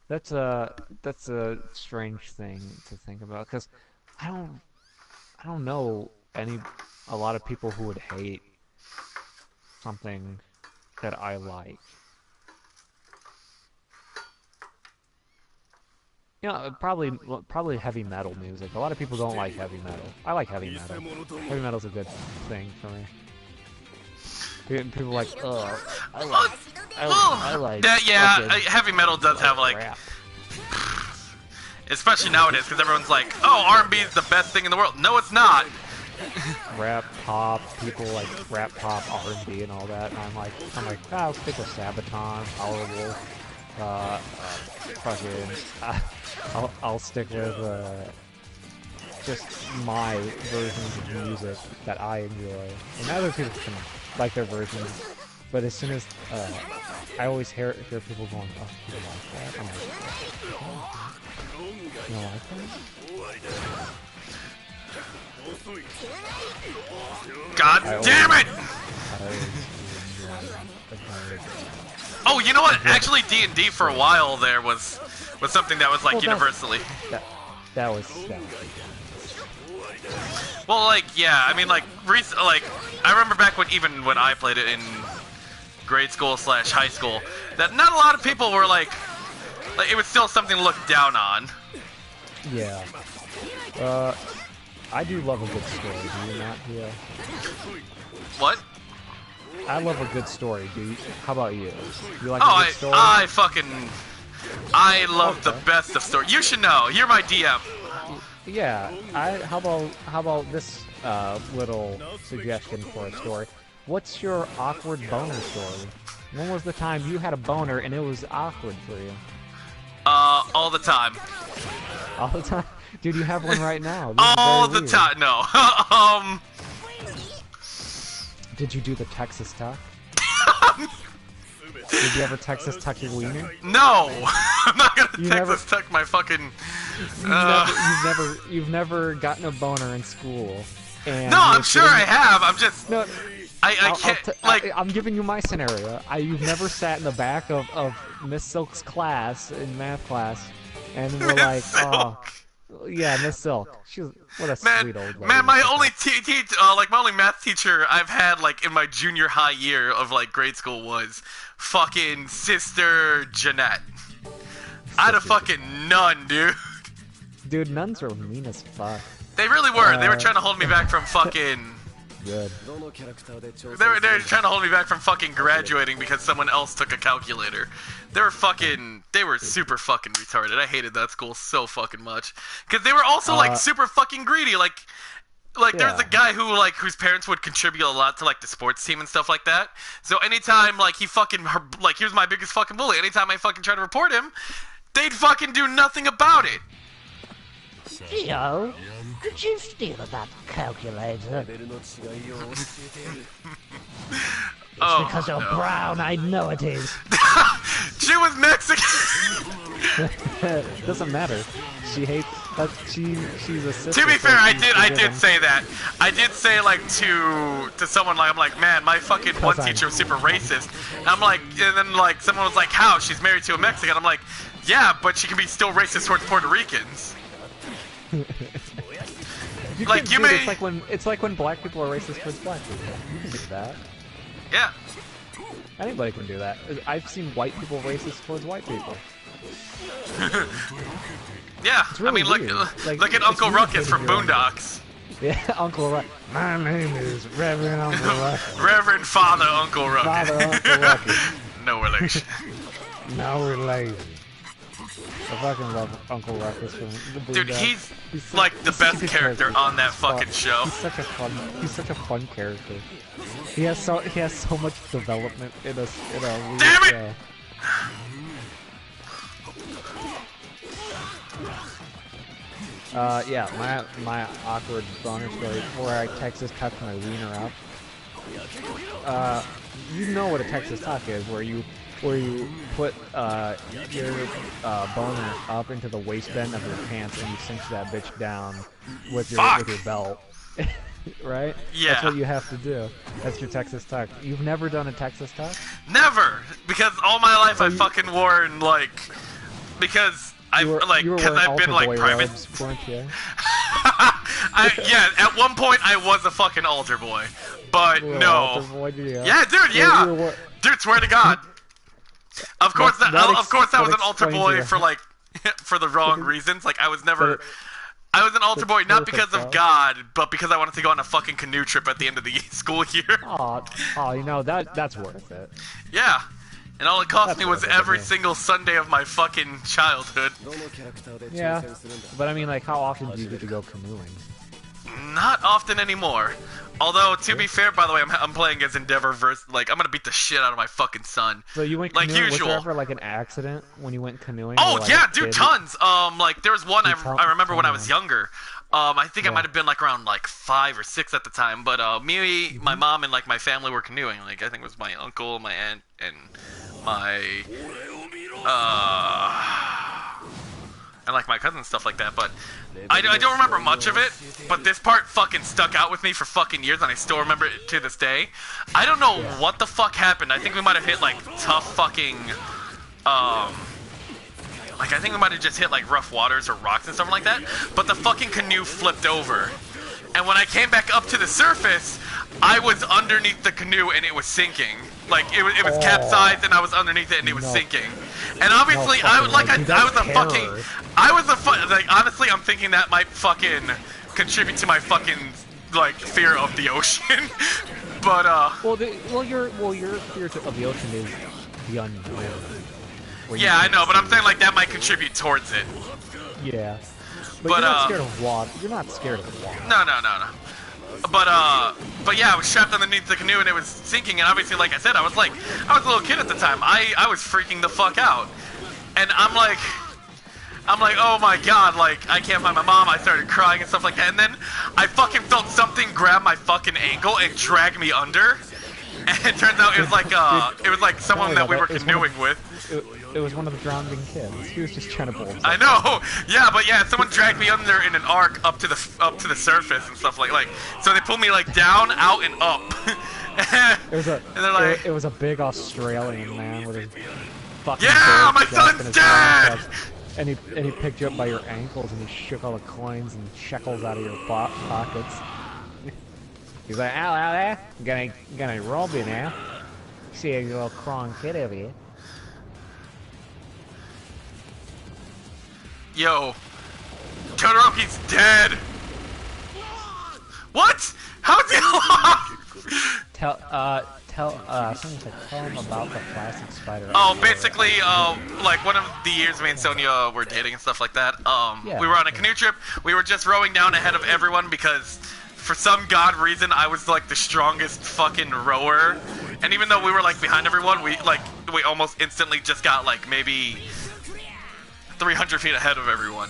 that's a strange thing to think about, because I don't know a lot of people who would hate something that I like. You know, probably heavy metal music. A lot of people don't like heavy metal. I like heavy metal. Heavy metal's a good thing for me. People are like, ugh, I like. Yeah, heavy metal does have like, rap. especially nowadays, because everyone's like, oh, R&B is the best thing in the world. No, it's not. Rap, pop, people like rap, pop, R&B, and all that. And I'm like, I'll stick with Sabaton, Powerwolf, I'll stick with just my versions of music that I enjoy. And other people can like their versions, but as soon as I always hear people going, oh, you don't like that? I'm like, you don't like that? God damn it! Oh, you know what? Actually, D&D for a while there was something that was like universally. That was. Well, like, yeah, I mean, like, I remember back when I played it in grade school / high school, that not a lot of people were like it was still something to look down on. Yeah. I do love a good story, do you not, Gio? What? I love a good story, do you? How about you? You like a good story? I love the best of story. You should know. You're my DM. Yeah. How about this little suggestion for a story? What's your awkward boner story? When was the time you had a boner and it was awkward for you? All the time. All the time? Dude, you have one right now. All the time. No. Did you do the Texas tuck? Did you ever Texas tuck your wiener? No. I'm not gonna Texas tuck my fucking. You've never gotten a boner in school. And no, I'm sure I have. I'm just. No. I can't. I'm giving you my scenario. You've never sat in the back of Miss Silk's class in math class, and we're like, oh. Yeah, Miss Silk. She's what a sweet old lady. Man, my only my only math teacher I've had like in my junior high year of like grade school was fucking Sister Jeanette. I had a fucking nun, dude. Dude, nuns are mean as fuck. They really were. They were trying to hold me back from fucking. Good. They were trying to hold me back from fucking graduating because someone else took a calculator. They were super fucking retarded. I hated that school so fucking much. Because they were also like super fucking greedy. Like, Like, there's a guy who, like, whose parents would contribute a lot to, like, the sports team and stuff like that. So anytime, like, he fucking, like, he was my biggest fucking bully. Anytime I fucking try to report him, they'd fucking do nothing about it. Gio, did you steal that calculator? It's because you're brown, I know it is. She was Mexican! Doesn't matter. She hates... she's a sister. To be fair, I did say that. I did say, like, to someone, like, I'm like, man, my fucking one teacher was super racist. And I'm like, and then, like, someone was like, how? She's married to a Mexican. I'm like, yeah, but she can be still racist towards Puerto Ricans. Like, you may... It's like when black people are racist towards black people. You can do that. Yeah. Anybody can do that. I've seen white people racist towards white people. Yeah, really I mean, look at Uncle Ruckus from Boondocks. Yeah, Uncle Ruckus. My name is Reverend Uncle Ruckus. Reverend Father Uncle Ruckus. Father Uncle Ruckus. No relation. No relation. I fucking love Uncle Ruckus from the Boondocks. Dude, he's like the best character on that fucking show. He's such a fun character. He has so much development in a Damn it! Yeah, my awkward boner story where I Texas tucked my wiener up. You know what a Texas tuck is, where you put your boner up into the waistband of your pants and you cinch that bitch down with your belt. Right? Yeah. That's what you have to do. That's your Texas tuck. You've never done a Texas tuck? Never! Because all my life I fucking wore, like... Because... because I've been like private. Robes, weren't you? Yeah, at one point I was a fucking altar boy, but no. Altar boy, yeah, dude, yeah, dude, swear to God. Of course, that was an altar boy for like, for the wrong reasons. Like I was never. I was an altar boy not because of God, but because I wanted to go on a fucking canoe trip at the end of the school year. Oh, you know that's worth it. Yeah. And all it cost me was every single Sunday of my fucking childhood. Yeah, but I mean, like, how often do you get to go canoeing? Not often anymore. Although, to be fair, by the way, I'm playing as Endeavor versus, like, I'm gonna beat the shit out of my fucking son. So you went canoeing, like usual. Was there ever, like, an accident when you went canoeing? Oh, like, yeah, dude, tons! Like, there was one I remember when I was younger. I think I might have been, like, around, like, 5 or 6 at the time. But, me, my mom, and, like, my family were canoeing. Like, I think it was my uncle, my aunt, and my, and like my cousin and stuff like that, but I don't remember much of it, but this part fucking stuck out with me for fucking years, and I still remember it to this day. I don't know what the fuck happened. I think we might have hit like tough fucking, like I think we might have just hit like rough waters or rocks and stuff like that, but the fucking canoe flipped over. And when I came back up to the surface, I was underneath the canoe and it was sinking. Like it was capsized and I was underneath it and it was sinking. And obviously, honestly, I'm thinking that might fucking contribute to my fucking like fear of the ocean. But your fear of the ocean is the unknown. Yeah, I know, but I'm saying like that might contribute towards it. Yeah. But you're not scared of water. You're not scared of water. No. But yeah, I was trapped underneath the canoe and it was sinking, and obviously, like I said, I was a little kid at the time. I was freaking the fuck out. And I'm like, oh my god, like, I can't find my mom. I started crying and stuff like that, and then I fucking felt something grab my fucking ankle and drag me under. And it turns out it was like someone that we were canoeing with. It was one of the drowning kids. He was just trying to pull himself. I know. Yeah, but yeah, someone dragged me under in an arc up to the surface and stuff like. So they pulled me like down, out, and up. It was a big Australian man with his fucking. Yeah, my son's dead. And he picked you up by your ankles and he shook all the coins and shekels out of your pockets. He's like, ow, there. Gonna rob you now. See a little crying kid over here. Yo, Todoroki's dead. What? How's he alive? Tell him about the plastic spider. Oh, basically, like one of the years me and Sonia were dating and stuff like that. We were on a canoe trip. We were just rowing down ahead of everyone because for some god reason, I was like the strongest fucking rower, and even though we were like behind everyone, we almost instantly just got like maybe 300 feet ahead of everyone,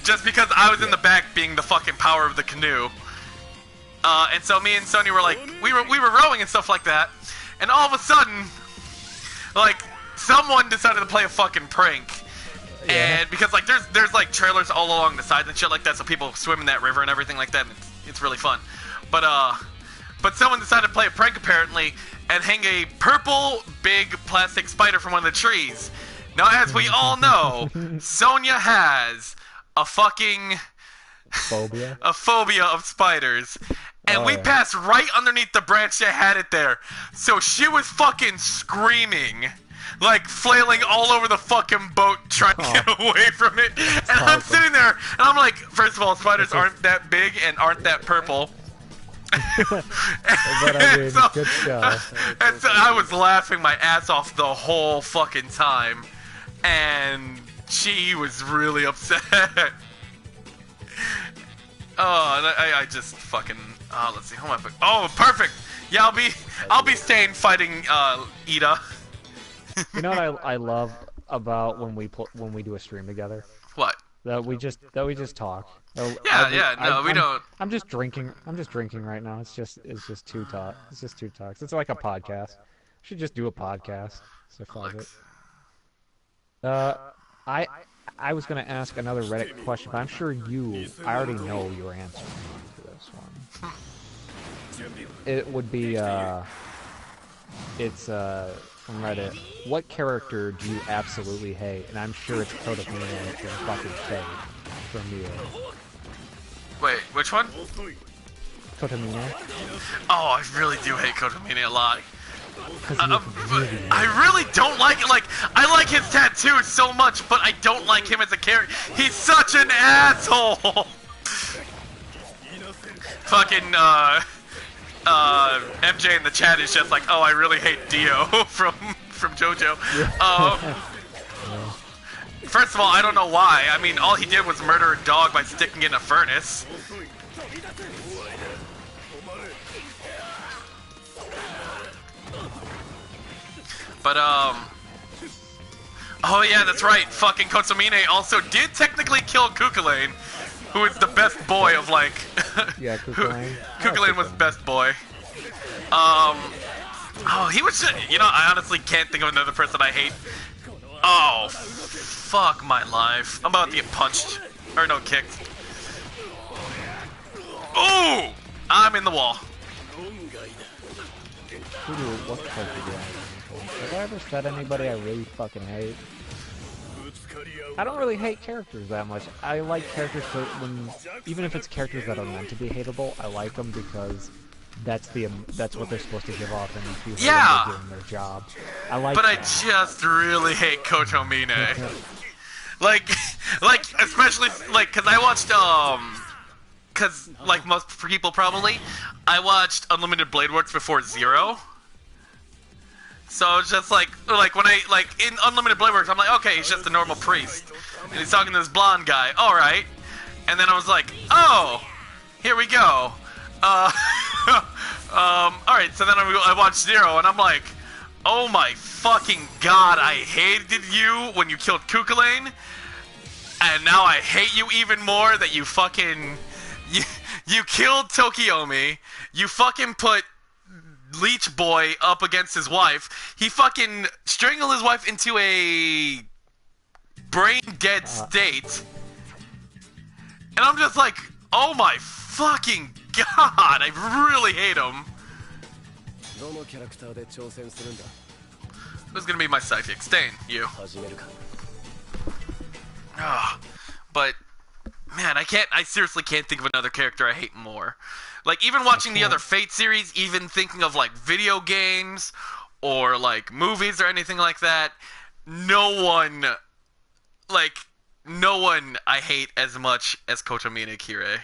just because I was in the back being the fucking power of the canoe. And so me and Sony were like, we were rowing and stuff like that, and all of a sudden, like, someone decided to play a fucking prank. And because like there's like trailers all along the sides and shit like that, so people swim in that river and everything like that, and it's really fun. But someone decided to play a prank apparently and hang a purple big plastic spider from one of the trees. Now, as we all know, Sonya has a fucking phobia of spiders, and we passed right underneath the branch that had it there. So she was fucking screaming, like flailing all over the fucking boat trying to get away from it. And I'm sitting there, and I'm like, first of all, spiders aren't that big and aren't that purple. But I mean, good show. And so I was laughing my ass off the whole fucking time, and she was really upset. Oh, I just fucking. Oh, let's see. Who am I? Oh, perfect. Yeah, I'll be staying fighting Ida. You know what I love about when we do a stream together? What? That we just talk. We don't. I'm just drinking right now. It's just two talks. It's like a podcast. We should just do a podcast. So fuck it. I was gonna ask another Reddit question, but I'm sure I already know your answer to this one. It would be it's from Reddit. What character do you absolutely hate? And I'm sure it's Kotamina from fucking Fate from you. Wait, which one? Kotamina. Oh, I really do hate Kotamina a lot. I really don't like it. Like, I like his tattoo so much, but I don't like him as a character. He's such an asshole. Fucking MJ in the chat is just like, oh, I really hate Dio from JoJo. First of all, I don't know why. I mean, all he did was murder a dog by sticking it in a furnace. But, oh yeah, that's right. Fucking Kotsumine also did technically kill Kukulane, who is the best boy of, like... Yeah, Kukulane. Kukulane was best boy. Oh, he was... You know, I honestly can't think of another person I hate. Oh, fuck my life. I'm about to get punched. Or no, kicked. Ooh! I'm in the wall. What character do I hate? Have I ever said anybody I really fucking hate? I don't really hate characters that much. I like characters even if it's characters that are meant to be hateable, I like them because that's what they're supposed to give off, and you hate them for doing their job. But I just really hate Kotomine. like especially like because I watched because like most people probably, I watched Unlimited Blade Works before Zero. So it's just like when I in Unlimited Blade Works, I'm like, okay, he's just a normal priest, and he's talking to this blonde guy. All right, and then I was like, oh, here we go. All right. So then I watched Zero, and I'm like, oh my fucking god, I hated you when you killed Kukulane, and now I hate you even more that you fucking you killed Tokiomi. You fucking put Leech Boy up against his wife. He fucking strangled his wife into a brain dead state. And I'm just like, oh my fucking god, I really hate him. Who's gonna be my sidekick? Stain, you. But man, I seriously can't think of another character I hate more. Like, even watching the other Fate series, even thinking of, like, video games or, like, movies or anything like that, no one I hate as much as Kotomina Kirei.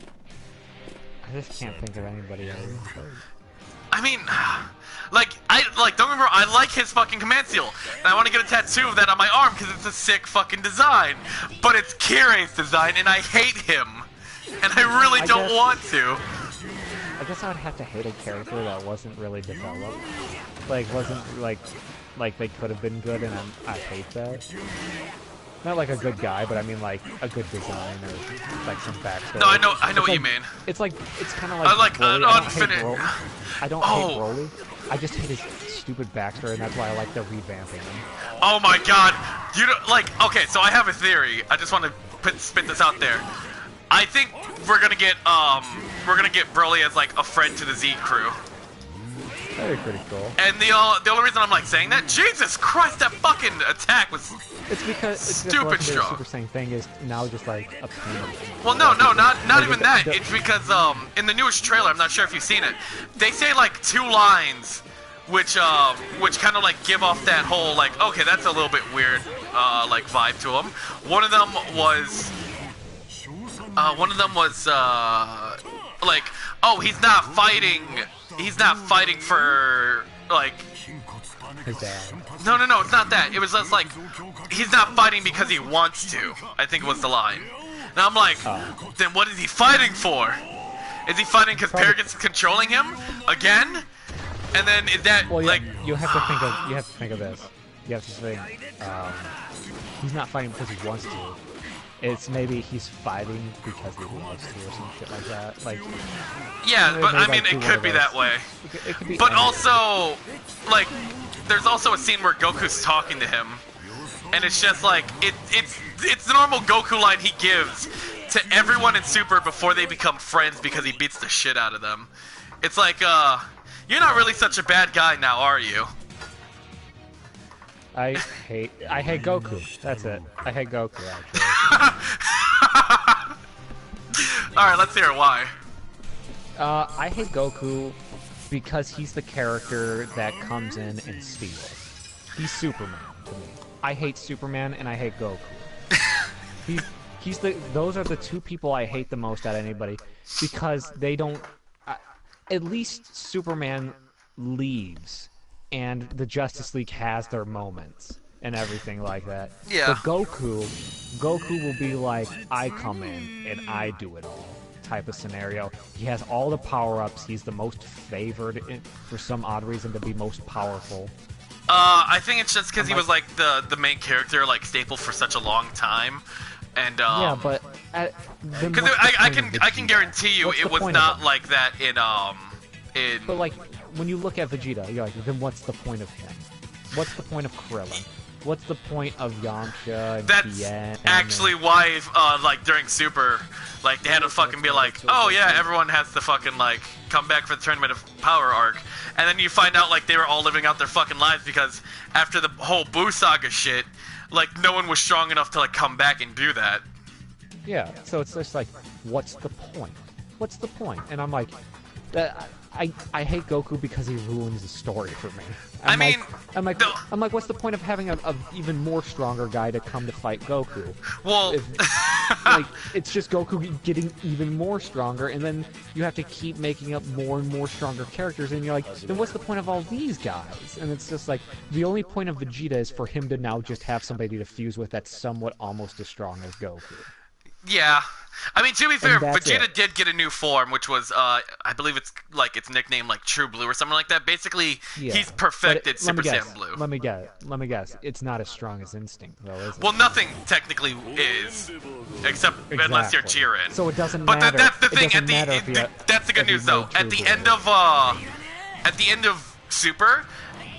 I just can't think of anybody else. I mean, don't get me wrong, I like his fucking command seal, and I want to get a tattoo of that on my arm because it's a sick fucking design, but it's Kirei's design, and I hate him. and I really don't want to. I guess I would have to hate a character that wasn't really developed. Like, wasn't, like they could have been good, and I hate that. Not like a good guy, but I mean like a good design or like some backstory. No, I know what you mean. It's kind of like I like Broly. I don't hate Oh. Broly. I just hate his stupid backstory, and that's why I like the revamping him. Oh my god. You know, like, okay, so I have a theory. I just want to spit this out there. I think we're gonna get Broly as like a friend to the Z crew. That'd be pretty cool. And the only reason I'm like saying that, Jesus Christ, that fucking attack was stupid strong. Super Saiyan thing is now just like a pain. Well, no, not even that. It's because in the newest trailer, I'm not sure if you've seen it, they say like 2 lines, which kind of like give off that whole like, okay, that's a little bit weird like vibe to them. One of them was like, oh, he's not fighting for like His dad. No, it's not that. It was just like, he's not fighting because he wants to, I think was the line. And I'm like, then what is he fighting for? Is he fighting because Paragon's controlling him again? And then is that like? You have to think of this. You have to think. He's not fighting because he wants to. It's maybe he's fighting because he wants to, or some shit like that. Like. Yeah, but I mean, it could be that way. It could be. But also, like, there's also a scene where Goku's talking to him, and it's just like it's the normal Goku line he gives to everyone in Super before they become friends because he beats the shit out of them. It's like, you're not really such a bad guy now, are you? I hate Goku. That's it. I hate Goku, actually. Alright, let's hear why. I hate Goku because he's the character that comes in and steals. He's Superman to me. I hate Superman and I hate Goku. Those are the 2 people I hate the most out of anybody because they don't. At least Superman leaves, and the Justice League has their moments and everything like that. Yeah. But Goku will be like, I come in and I do it all type of scenario. He has all the power-ups. He's the most favored for some odd reason to be most powerful. I think it's just because he was like the main character, like staple for such a long time, and yeah, but because I can guarantee you it was not like that in. But like when you look at Vegeta, you're like, then what's the point of him? What's the point of Krillin? What's the point of Yamcha and That's Tien actually why, like, during Super, like, they had to fucking be like, oh, yeah, everyone has to fucking, like, come back for the Tournament of Power arc. And then you find out, like, they were all living out their fucking lives because after the whole Buu Saga shit, like, no one was strong enough to, like, come back and do that. Yeah, so it's just like, what's the point? What's the point? And I'm like, I hate Goku because he ruins the story for me. I'm like, what's the point of having a even more stronger guy to come to fight Goku? Well, like, it's just Goku getting even more stronger, and then you have to keep making up more and more stronger characters, and you're like, then what's the point of all these guys? And it's just like, the only point of Vegeta is for him to now just have somebody to fuse with that's somewhat almost as strong as Goku. Yeah. I mean, to be fair, Vegeta did get a new form, which was, I believe it's nicknamed like True Blue or something like that. Basically, he's perfected Super Saiyan Blue. Let me guess. It's not as strong as Instinct, though, is it? Well, nothing technically is, except unless you're Jiren. So it doesn't matter. But that's the thing. That's the good news, though. At the end of Super,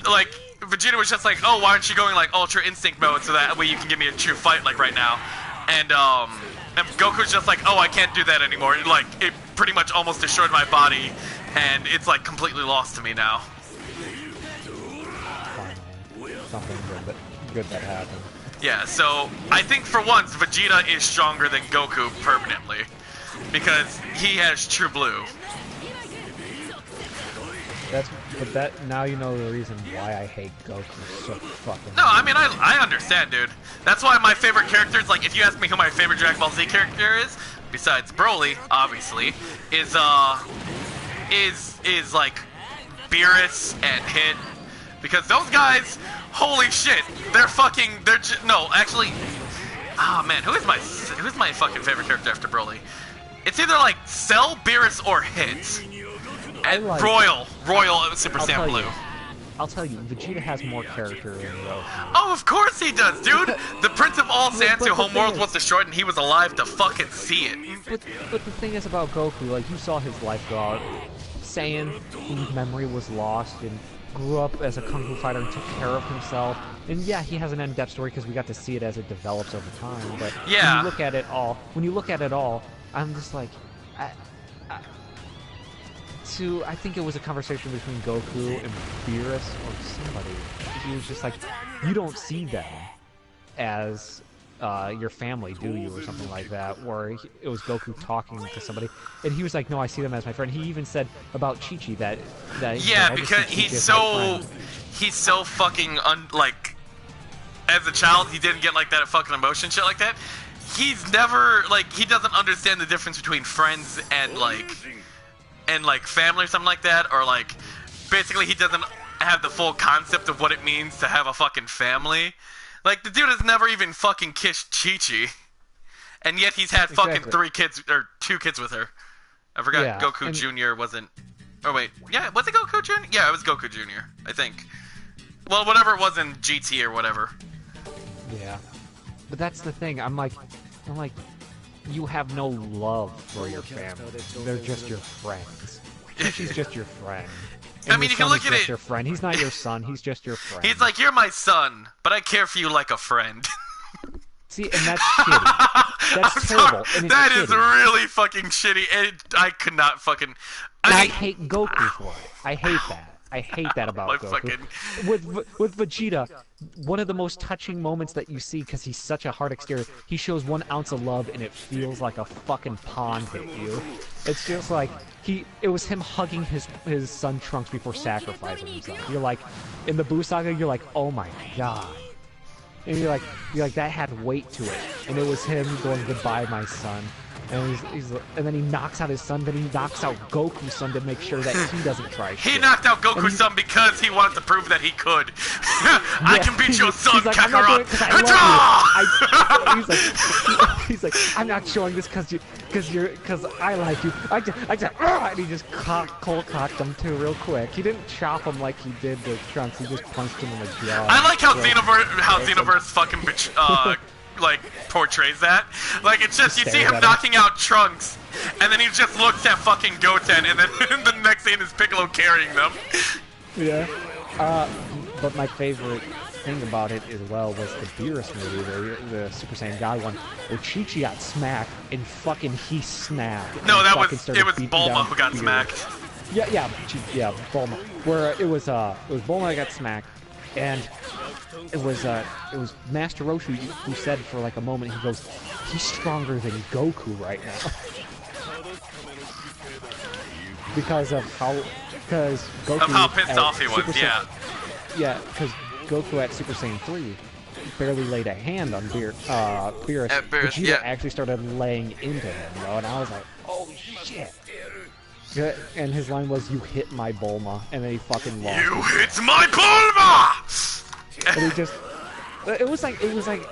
like, Vegeta was just like, oh, why aren't you going like Ultra Instinct mode so that way you can give me a true fight like right now? And Goku's just like, oh, I can't do that anymore. Like, it pretty much almost destroyed my body, and it's like completely lost to me now. Something good that happened. Yeah, so I think for once Vegeta is stronger than Goku permanently because he has True Blue. Now you know the reason why I hate Goku so fucking. No, I mean I understand, dude. That's why my favorite characters, like if you ask me who my favorite Dragon Ball Z character is, besides Broly, obviously, is like Beerus and Hit, because those guys, holy shit, no, actually, oh man, who's my fucking favorite character after Broly? It's either like Cell, Beerus, or Hit. And like, Royal Super Saiyan Blue. I'll tell you, Vegeta has more character than Goku. Oh, of course he does, dude! The Prince of all Saiyans whose homeworld was destroyed and he was alive to fucking see it. But the thing is about Goku, like, you saw his life go out. Saiyan, whose memory was lost and grew up as a kung fu fighter and took care of himself. And yeah, he has an in-depth story because we got to see it as it develops over time. But yeah. when you look at it all, I'm just like, I think it was a conversation between Goku and Beerus or somebody. He was just like, you don't see them as your family, do you, or something like that, where it was Goku talking to somebody, and he was like, no, I see them as my friend. He even said about Chi-Chi that yeah, because he's so fucking like, as a child, he didn't get like that fucking emotion shit like that. He's never, like, he doesn't understand the difference between friends and like family or something like that, or like, basically he doesn't have the full concept of what it means to have a fucking family. Like, the dude has never even fucking kissed Chi-Chi, and yet he's had fucking 3 kids, or 2 kids with her. I forgot Goku Jr. wasn't, oh wait, yeah, was it Goku Jr.? Yeah, it was Goku Jr., I think. Well, whatever it was in GT or whatever. Yeah. But that's the thing, I'm like, you have no love for your family. They're just your friends. She's just your friend. And I mean, you can look at it. Your friend. He's not your son. He's just your friend. He's like, you're my son, but I care for you like a friend. See, and that's shitty. That's terrible. And that is really fucking shitty. And I could not fucking. I hate Goku for it. I hate that. I hate that about Goku. With Vegeta, one of the most touching moments that you see, because he's such a hard exterior, he shows 1 ounce of love and it feels like a fucking pond hit you. It's just like, it was him hugging his son Trunks before sacrificing himself. You're like, in the Buu Saga, you're like, oh my god. And you're like, that had weight to it. And it was him going, goodbye, my son. And and then he knocks out his son, then he knocks out Goku's son to make sure that he doesn't try shit. He knocked out Goku's son because he wanted to prove that he could. I can beat your son, Kakarot! He's like, I'm not showing this because I like you. And he just cold cocked him too real quick. He didn't chop him like he did to Trunks, he just punched him in the jaw. I like how Xenoverse fucking like portrays that. Like, it's just, you see him knocking out Trunks, and then he just looks at fucking Goten, and then the next scene is Piccolo carrying them. Yeah. But my favorite thing about it as well was the Beerus movie, the Super Saiyan God one, where Chi-Chi got smacked and fucking he snapped. No, it was Bulma who got smacked. Yeah, Bulma. Where it was Bulma that got smacked, and it was Master Roshi who said for like a moment, he goes, he's stronger than Goku right now. Because Goku, of how pissed off he was, yeah, because Goku at Super Saiyan 3 barely laid a hand on Beerus. Vegeta actually started laying into him, though, and I was like, oh shit. And his line was, you hit my Bulma, and then he fucking lost. You hit my Bulma! And he just, it was like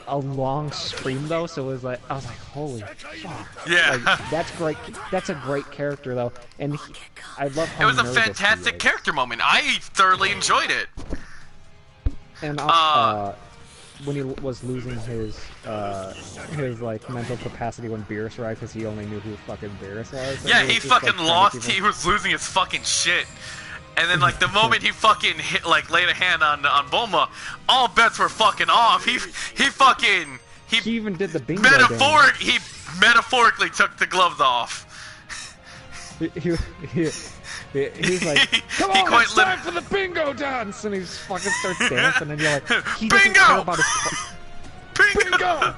a long scream though, so it was like, I was like, holy fuck. Yeah. Like, that's great. That's a great character though, and I love how it was a fantastic character moment. I thoroughly enjoyed it. And when he was losing his like mental capacity when Beerus arrived, because he only knew who fucking Beerus was. Yeah, he fucking lost. He was losing his fucking shit. And then, like, the moment he fucking laid a hand on Bulma, all bets were fucking off. He even did the bingo He metaphorically took the gloves off. He's like, come on, it's time for the bingo dance! And he just fucking starts dancing, and you're like, he doesn't care about his... Bingo!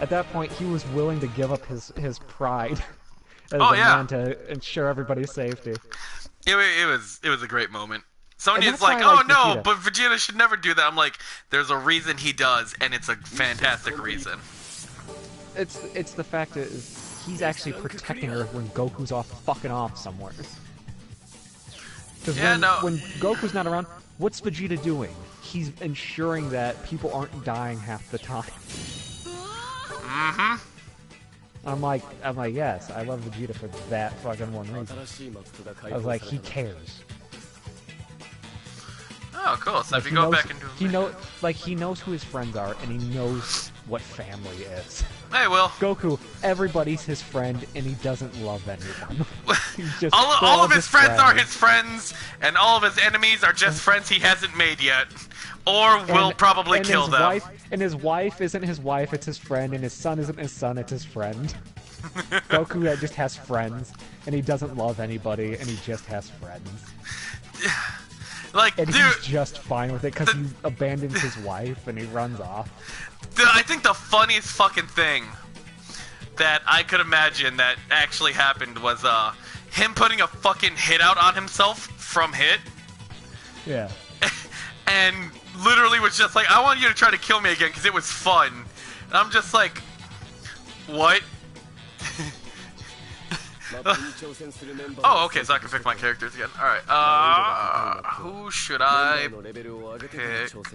At that point, he was willing to give up his pride. As a man to ensure everybody's safety. It was a great moment. Sonya's like, oh no, but Vegeta should never do that. I'm like, there's a reason he does, and it's a fantastic reason. It's the fact that he's actually protecting her when Goku's fucking off somewhere. Because when Goku's not around, what's Vegeta doing? He's ensuring that people aren't dying half the time. Mm-hmm. I'm like, yes, I love Vegeta for that fucking one reason. I was like, he cares. Oh, cool. So Like, if you go back into he knows who his friends are, and he knows what family is. Hey, Will. Goku, everybody's his friend, and he doesn't love anyone. He's just all of his friends are his friends, and all of his enemies are just friends he hasn't made yet, or will probably kill them. And his wife isn't his wife, it's his friend, and his son isn't his son, it's his friend. Goku just has friends, and he doesn't love anybody, and he just has friends. Like, and dude, he's just fine with it because he abandons his wife and he runs off. Dude, I think the funniest fucking thing that I could imagine that actually happened was him putting a fucking hit out on himself from hit. Yeah. And literally was just like, I want you to try to kill me again because it was fun. And I'm just like, what? Oh, okay, so I can pick my characters again. Alright, who should I pick?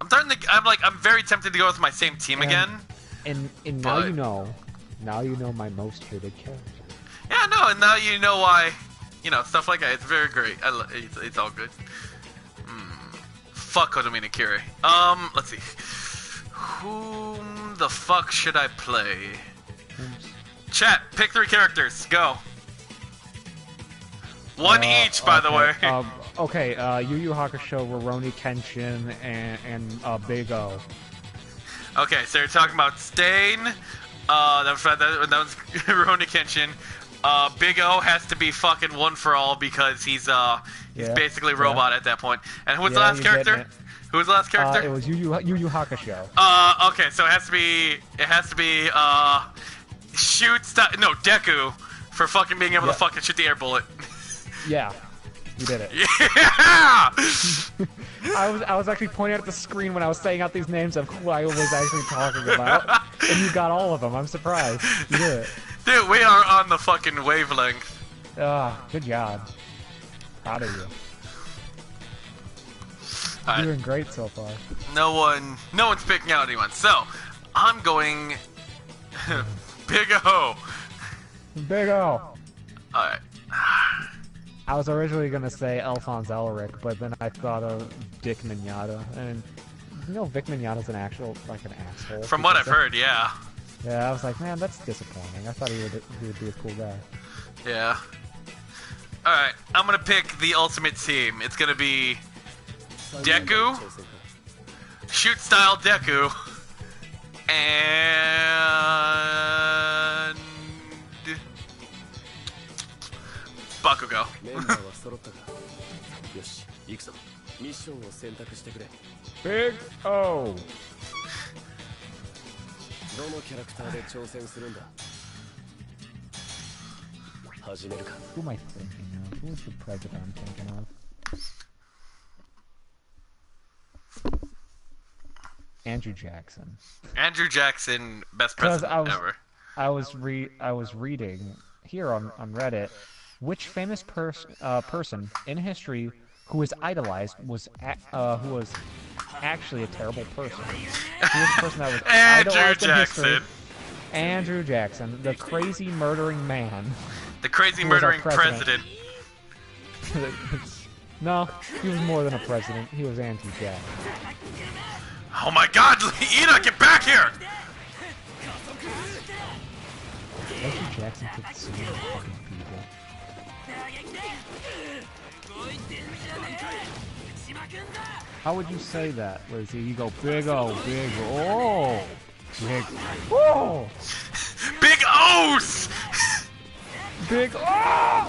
I'm very tempted to go with my same team again. And now you know my most hated character. Yeah, no, and now you know why, stuff like that. It's very great. It's all good. Fuck Kotomina Kiri. Let's see. Whom the fuck should I play? Chat, pick 3 characters. Go. One each, by the way. Okay, Yu Yu Hakusho, Rurouni Kenshin, and Big O. Okay, so you're talking about Stain. That was Rurouni Kenshin. Big O has to be fucking one for all because he's basically a robot at that point. And who was the last character? Who was the last character? It was Yu Yu Hakusho. Okay, so it has to be Deku for fucking being able to fucking shoot the air bullet. Yeah, you did it. Yeah! I was actually pointing at the screen when I was saying out these names of who I was actually talking about, and you got all of them. I'm surprised. You did it. Dude, we are on the fucking wavelength. Good job. Proud of you. You're doing great so far. No one's picking out anyone. So, I'm going Big O. Big O. Alright. I was originally gonna say Alphonse Elric, but then I thought of Dick Mignata, and Vic Mignata's an asshole. From what I've heard, yeah. Yeah, I was like, man, that's disappointing. I thought he would be a cool guy. Yeah. Alright, I'm gonna pick the ultimate team. It's gonna be Deku, Shoot Style Deku, and Bakugo. Big O. Who am I thinking of? Who's the president I'm thinking of? Andrew Jackson. Andrew Jackson, best president ever. I was reading here on Reddit, which famous person in history who was idolized who was actually a terrible person. Who was the person that was idolized in history? Andrew Jackson, the crazy murdering man. The crazy murdering president. No, he was more than a president. He was Andrew Jackson. Oh my God, Ina, get back here! Andrew Jackson took so many fucking people. How would you say that, Lizzie? You go big O, big O, big O, big O's, big O.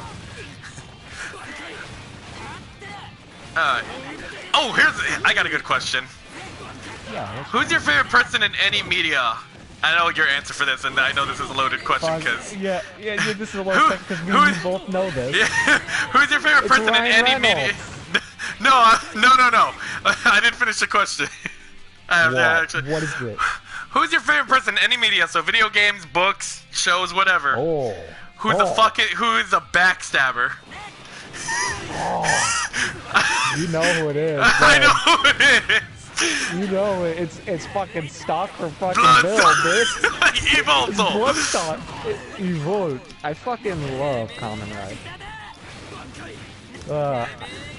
I got a good question. Yeah. Who's your favorite person in any media? I know your answer for this, and I know this is a loaded question because yeah, this is a loaded question because we both know this. Yeah. Who's your favorite person in any media? No. I didn't finish the question. What is it? Who's your favorite person in any media? So video games, books, shows, whatever. Oh. Who is a backstabber? Oh. You know who it is. I know who it is. You know, it's fucking stock from fucking Blood Bill, stock. bitch. Evolve It's though. blood stock. Evolve. I fucking love Kamen Rider.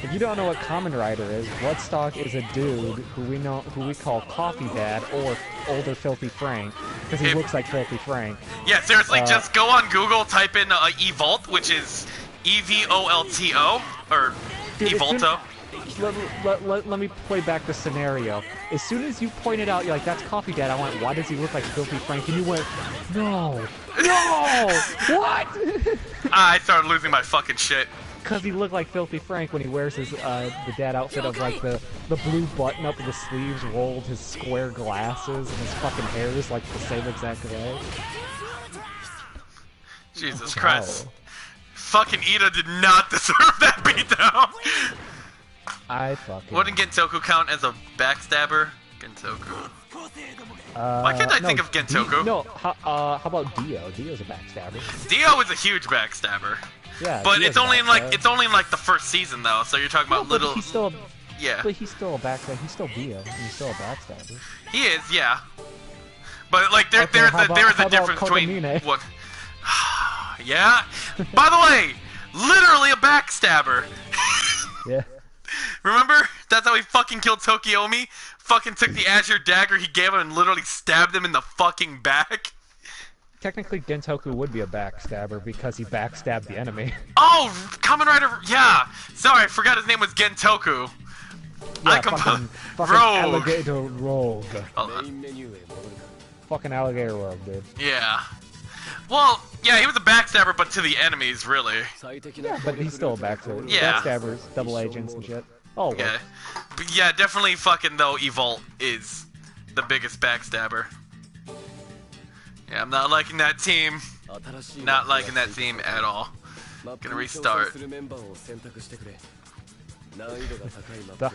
If you don't know what Kamen Rider is, Bloodstock is a dude who we call Coffee Dad or Older Filthy Frank because he looks like Filthy Frank. Yeah, seriously, just go on Google, type in Evolt, which is EVOLTO or Dude, Evolto. Let me play back the scenario. As soon as you pointed out, you're like, that's Coffee Dad, I went, why does he look like Filthy Frank? And you went, no, what? I started losing my fucking shit. Because he looked like Filthy Frank when he wears his the dad outfit of like the blue button up with the sleeves rolled, his square glasses, and his fucking hair is like the same exact way. Jesus Christ. Fucking Ida did not deserve that beatdown. I fucking... Wouldn't Gentoku count as a backstabber? Gentoku. Why can't I think of Gentoku? No, how about Dio? Dio's a backstabber. Dio is a huge backstabber. Yeah, but Dio's it's only in like the first season though, so you're talking about but little. He's still, yeah. But he's still a backstabber. He's still Dio. And he's still a backstabber. He is, yeah. But like there's a difference between what. Yeah. By the way, literally a backstabber. Yeah. Remember? That's how he fucking killed Tokiomi. Fucking took the Azure dagger he gave him and literally stabbed him in the fucking back. Technically, Gentoku would be a backstabber because he backstabbed the enemy. Oh, Kamen Rider, yeah. Sorry, I forgot his name was Gentoku. Yeah, fucking Rogue. alligator rogue. Oh, Fucking alligator rogue, dude. yeah. Well, yeah, he was a backstabber, but to the enemies, really. Yeah, but he's still a backstabber. Yeah. Backstabbers, double agents and shit. Oh, yeah. But yeah, definitely fucking, though, Evolt is the biggest backstabber. Yeah, I'm not liking that team. Not liking that team at all. Gonna restart.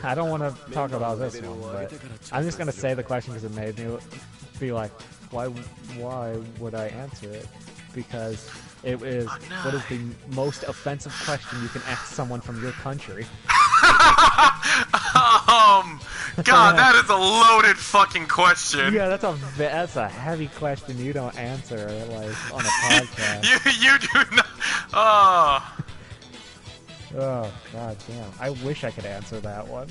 I don't want to talk about this one, but I'm just gonna say the question because it made me be like, why would I answer it? Because it is what is the most offensive question you can ask someone from your country? God, that is a loaded fucking question. Yeah, that's a heavy question you don't answer like on a podcast. you do not. Oh. Oh, god damn. I wish I could answer that one.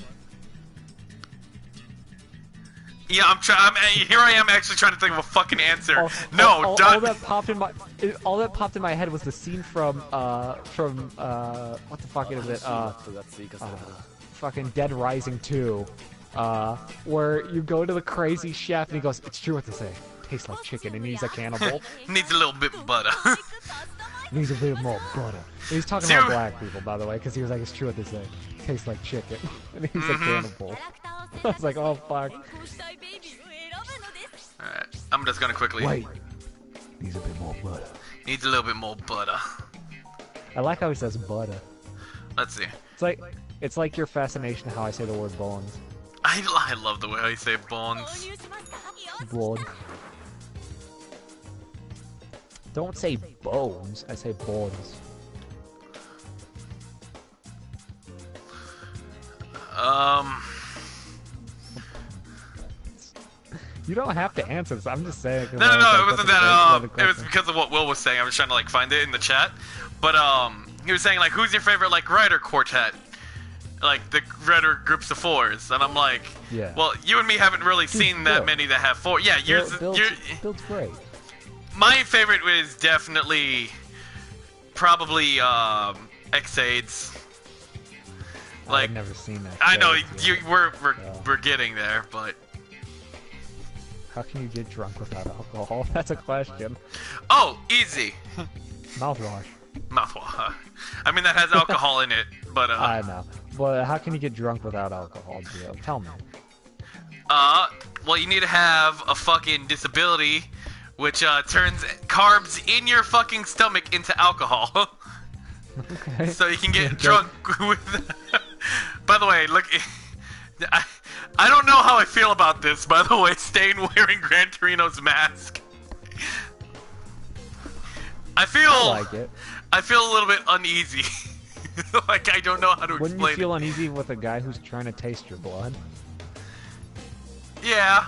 Yeah, here I am actually trying to think of a fucking answer. All that popped in my head was the scene from what the fuck is it? Fucking Dead Rising 2. Where you go to the crazy chef and he goes, "It's true what they say. Tastes like chicken," and he's a cannibal. Needs a little bit of butter. Needs a bit more butter. And he's talking about black people, by the way, because he was like, "It's true what they say. Tastes like chicken," and he's a cannibal. I was like, "Oh fuck." Alright, I'm just gonna quickly. Wait. Needs a bit more butter. Needs a little bit more butter. I like how he says butter. Let's see. It's like your fascination how I say the word bones. I love the way how you say bones. Blood. Don't say bones, I say bones. You don't have to answer this, I'm just saying. No, it wasn't that, it was because of what Will was saying. I was trying to, like, find it in the chat. But, he was saying, like, who's your favorite, like, writer quartet? Like, the writer groups of fours. And I'm like, yeah. Well, you and me haven't really seen that many that have four. Yeah, Build's great. My favorite was definitely, probably, X-Aids. Like, I've never seen that. I know, we're getting there, but... How can you get drunk without alcohol? That's a question. Oh, easy. Mouthwash. Mouthwash. I mean, that has alcohol in it, but I know. But how can you get drunk without alcohol, Gio? Tell me. Well, you need to have a fucking disability, which turns carbs in your fucking stomach into alcohol. Okay. So you can get drunk with... By the way, look... I don't know how I feel about this, by the way, Stain wearing Gran Torino's mask. I like it. I feel a little bit uneasy. Like, I don't know how to explain it. Wouldn't you feel uneasy with a guy who's trying to taste your blood? Yeah.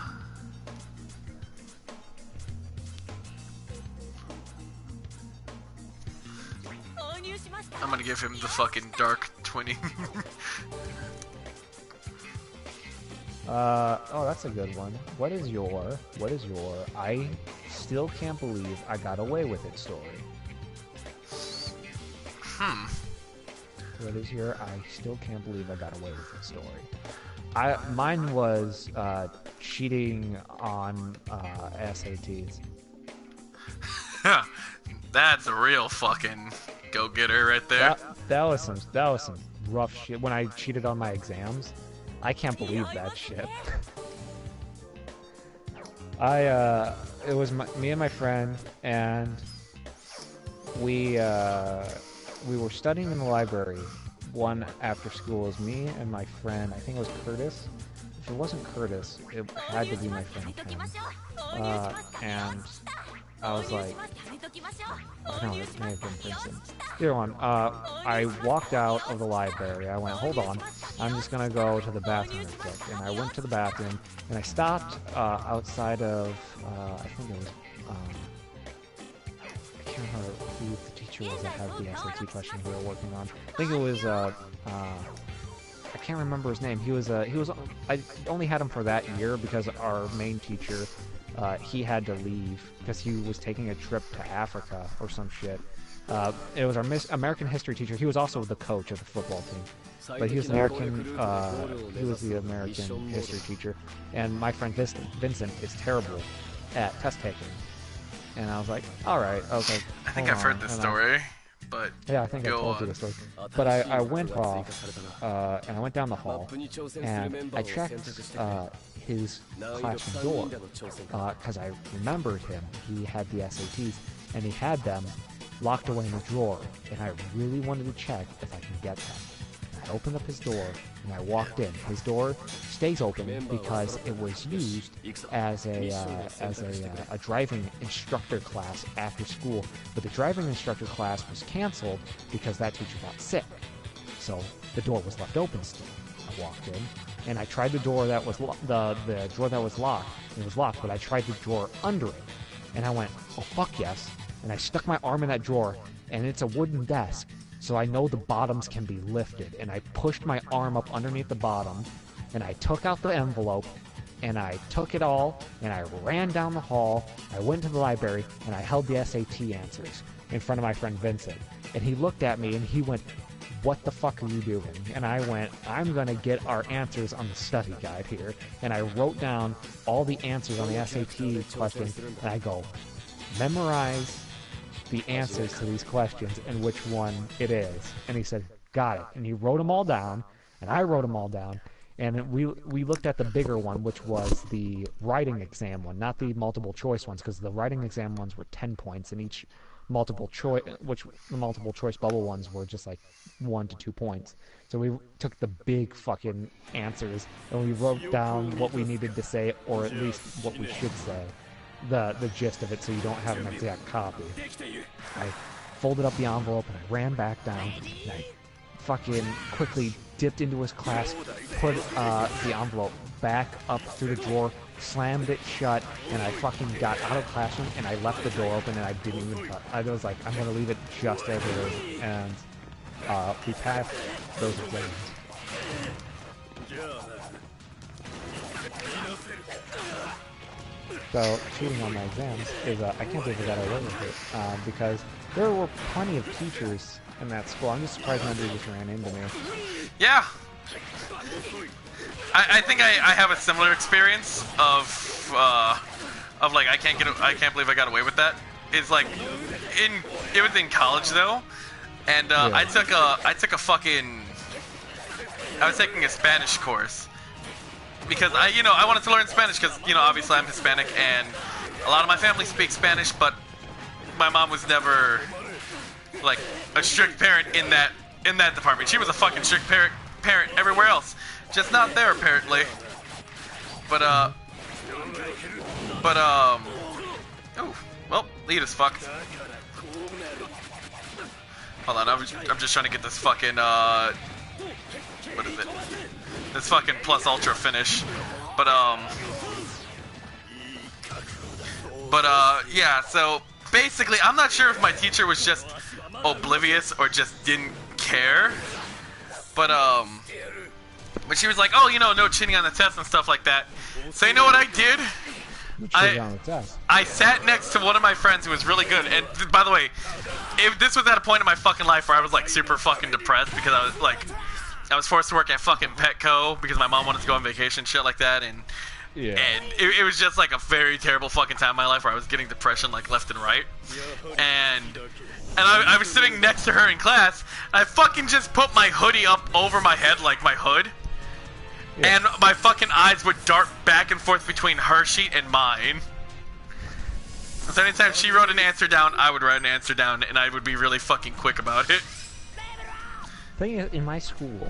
I'm gonna give him the fucking dark 20. Oh, that's a good one. What is your I still can't believe I got away with it story? What is your I still can't believe I got away with it story? Mine was cheating on SATs. That's a real fucking go-getter right there. That was some rough shit. When I cheated on my exams, I can't believe that shit. It was me and my friend, and we were studying in the library. One after school was me and my friend. I think it was Curtis. If it wasn't Curtis, it had to be my friend Ken. And I was like, oh no, it may have been Vincent. Either one. I walked out of the library. I went, hold on, I'm just gonna go to the bathroom real quick. And I went to the bathroom, and I stopped outside of, I think it was, I can't remember who the teacher was that had the SAT question we were working on. I think it was, I can't remember his name. He was, I only had him for that year because our main teacher, he had to leave because he was taking a trip to Africa or some shit. It was our American history teacher. He was also the coach of the football team, but he was he was the American history teacher. And my friend Vincent is terrible at test taking. And I was like, all right, okay. I think I've heard this story, but yeah, I think I told you the story. But I went off, and I went down the hall, and I checked his classroom door, because I remembered him. He had the SATs, and he had them locked away in a drawer, and I really wanted to check if I can get them. I opened up his door, and I walked in. His door stays open because it was used as a driving instructor class after school, but the driving instructor class was canceled because that teacher got sick. So the door was left open still. I walked in, and I tried the door that was the drawer that was locked. It was locked, but I tried the drawer under it, and I went, oh fuck yes! And I stuck my arm in that drawer, and it's a wooden desk, so I know the bottoms can be lifted. And I pushed my arm up underneath the bottom, and I took out the envelope, and I took it all, and I ran down the hall. I went to the library, and I held the SAT answers in front of my friend Vincent. And he looked at me, and he went, what the fuck are you doing? And I went, I'm gonna get our answers on the study guide here. And I wrote down all the answers on the SAT questions, and I go, memorize the answers to these questions and which one it is. And he said, got it. And he wrote them all down, and I wrote them all down. And we looked at the bigger one, which was the writing exam one, not the multiple choice ones, because the writing exam ones were 10 points, and each multiple choice, which the multiple choice bubble ones were just like 1 to 2 points. So we took the big fucking answers, and we wrote down what we needed to say, or at least what we should say. The gist of it, so you don't have an exact copy. I folded up the envelope, and I ran back down, and I fucking quickly dipped into his class, put the envelope back up through the drawer, slammed it shut, and I fucking got out of the classroom, and I left the door open, and I didn't even touch. I was like, I'm gonna leave it just as it is, and we passed those exams. So cheating on my exams is I can't believe I got away with it because there were plenty of teachers in that school. I'm just surprised nobody just ran into me. Yeah, I think I have a similar experience of like I can't believe I got away with that. It's like it was in college though, and yeah. I was taking a Spanish course. Because I wanted to learn Spanish because, obviously I'm Hispanic and a lot of my family speaks Spanish, but my mom was never like a strict parent in that department. She was a fucking strict parent everywhere else, just not there apparently. But oh, well, lead is fucked. Hold on, I'm just trying to get this fucking what is it? This fucking plus ultra finish, but But yeah. So basically, I'm not sure if my teacher was just oblivious or just didn't care. But she was like, oh, you know, no cheating on the test and stuff like that. So you know what I did? I sat next to one of my friends who was really good. And by the way, this was at a point in my fucking life where I was like super fucking depressed because I was forced to work at fucking Petco because my mom wanted to go on vacation, shit like that, and it was just like a very terrible fucking time in my life where I was getting depression like left and right, and I was sitting next to her in class. I fucking just put my hoodie up over my head like my hood. Yeah. And my fucking eyes would dart back and forth between her sheet and mine. So anytime she wrote an answer down, I would write an answer down, and I would be really fucking quick about it. Thing is, in my school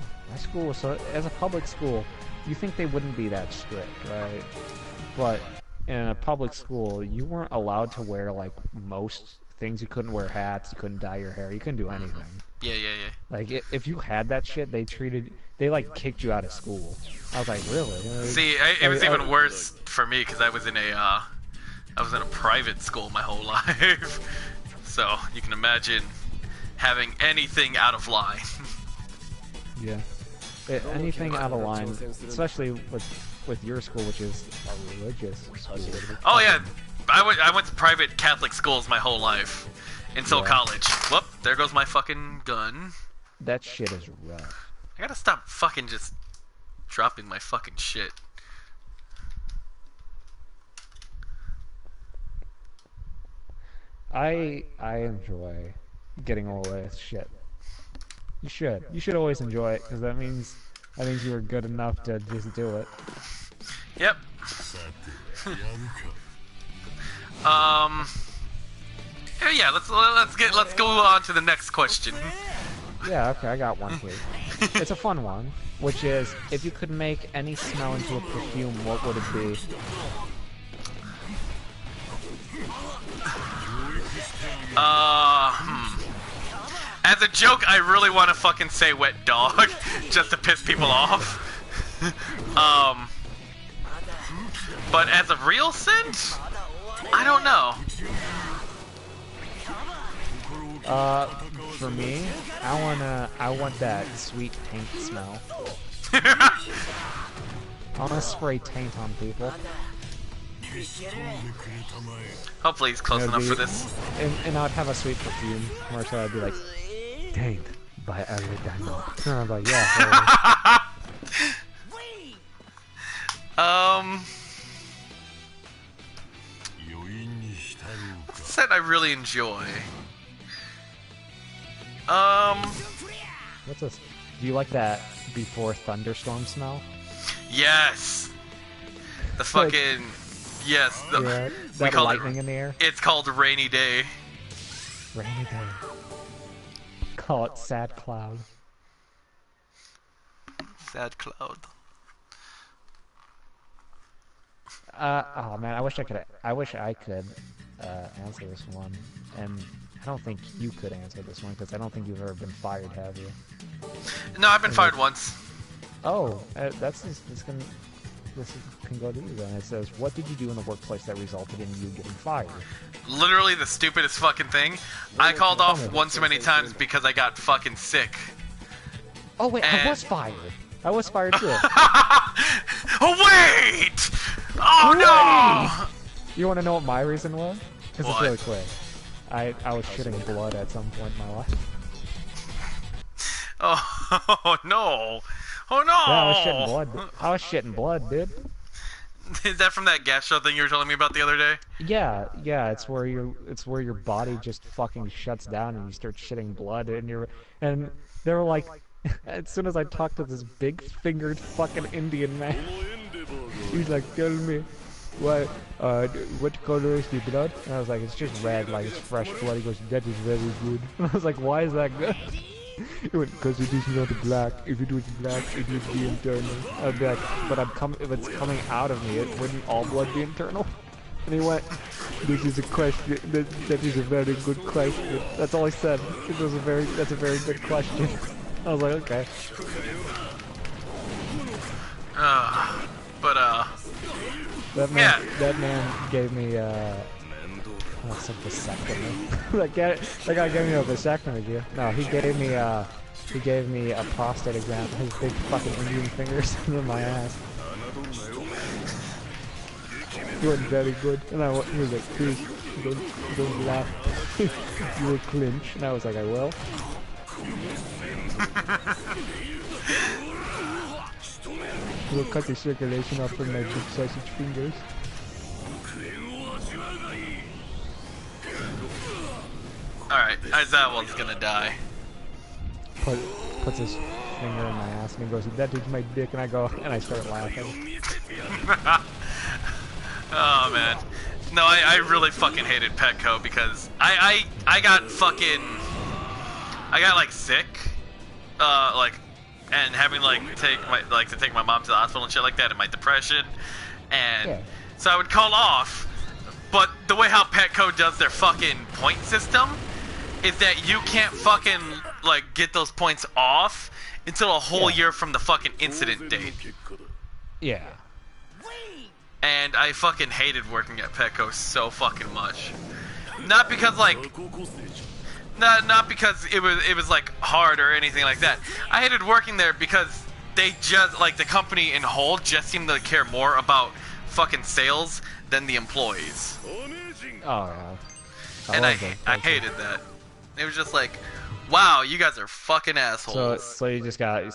was so, as a public school, you think they wouldn't be that strict, right? But in a public school, you weren't allowed to wear like most things. You couldn't wear hats, you couldn't dye your hair, you couldn't do anything. Yeah. Like if you had that shit, they like kicked you out of school. I was like, really? See, it was even worse for me because I was in a private school my whole life. So you can imagine having anything out of line. Yeah, anything out of line, especially with your school, which is a religious school. Oh yeah, I went to private Catholic schools my whole life until college. Whoop! There goes my fucking gun. That shit is rough. I gotta stop fucking just dropping my fucking shit. I enjoy getting away with shit. You should always enjoy it because that means you were good enough to just do it. Yep. Yeah, let's go on to the next question. Yeah, okay, I got one here. It's a fun one, which is, if you could make any smell into a perfume, what would it be? As a joke, I really want to fucking say wet dog, just to piss people off. But as a real scent, I don't know. For me, I want that sweet taint smell. I want to spray taint on people. Hopefully he's close enough for this. And I'd have a sweet perfume, or so I'd be like, taint by Alejandro. And I'm like, yeah. Scent I really enjoy. What's this? Do you like that before thunderstorm smell? Yes. The fucking yes. That lightning in the air. It's called rainy day. Rainy day. Call it sad cloud. Sad cloud. Oh man, I wish I could answer this one, and I don't think you could answer this one because I don't think you've ever been fired, have you? No, I've been fired once. Oh, this can go to you then. It says, what did you do in the workplace that resulted in you getting fired? Literally the stupidest fucking thing. I called off one too many times because I got fucking sick. Oh wait, I was fired. I was fired too. Oh wait! Oh no! You want to know what my reason was? Because it's really quick. I was shitting blood at some point in my life. Oh no! Oh no! Yeah, I was shitting blood. I was shitting blood, dude. Is that from that gas show thing you were telling me about the other day? Yeah. It's where your body just fucking shuts down and you start shitting blood, and they were like, as soon as I talked to this big-fingered fucking Indian man, he's like, tell me, what color is the blood? And I was like, it's just red, like it's fresh blood. He goes, that is very good. And I was like, why is that good? He went, because it is not black. If it was black, it would be internal. I'd be like, but if it's coming out of me, wouldn't all blood be internal? And he went, this is a question, that is a very good question. That's all he said. That's a very good question. I was like, okay. But that man gave me That's a vasectomy. that guy gave me a vasectomy, dude. No, he gave me a prostate exam. His big fucking Indian fingers in my ass. You went very good. And he was like, please, don't laugh. You will clinch. And I was like, I will. You will cut the circulation off from my big sausage fingers. Alright, that one's gonna die. Puts his finger in my ass and he goes, that dude's my dick, and I start laughing. Oh man. No, I really fucking hated Petco because I got like sick. And having to take my mom to the hospital and shit like that, and my depression. And so I would call off, but the way how Petco does their fucking point system is that you can't fucking like get those points off until a whole year from the fucking incident date. Yeah. And I fucking hated working at Petco so fucking much. Not because like not because it was like hard or anything like that. I hated working there because they just like the company in whole just seemed to care more about fucking sales than the employees. Oh yeah. And I hated that. It was just like, wow, you guys are fucking assholes. So you just got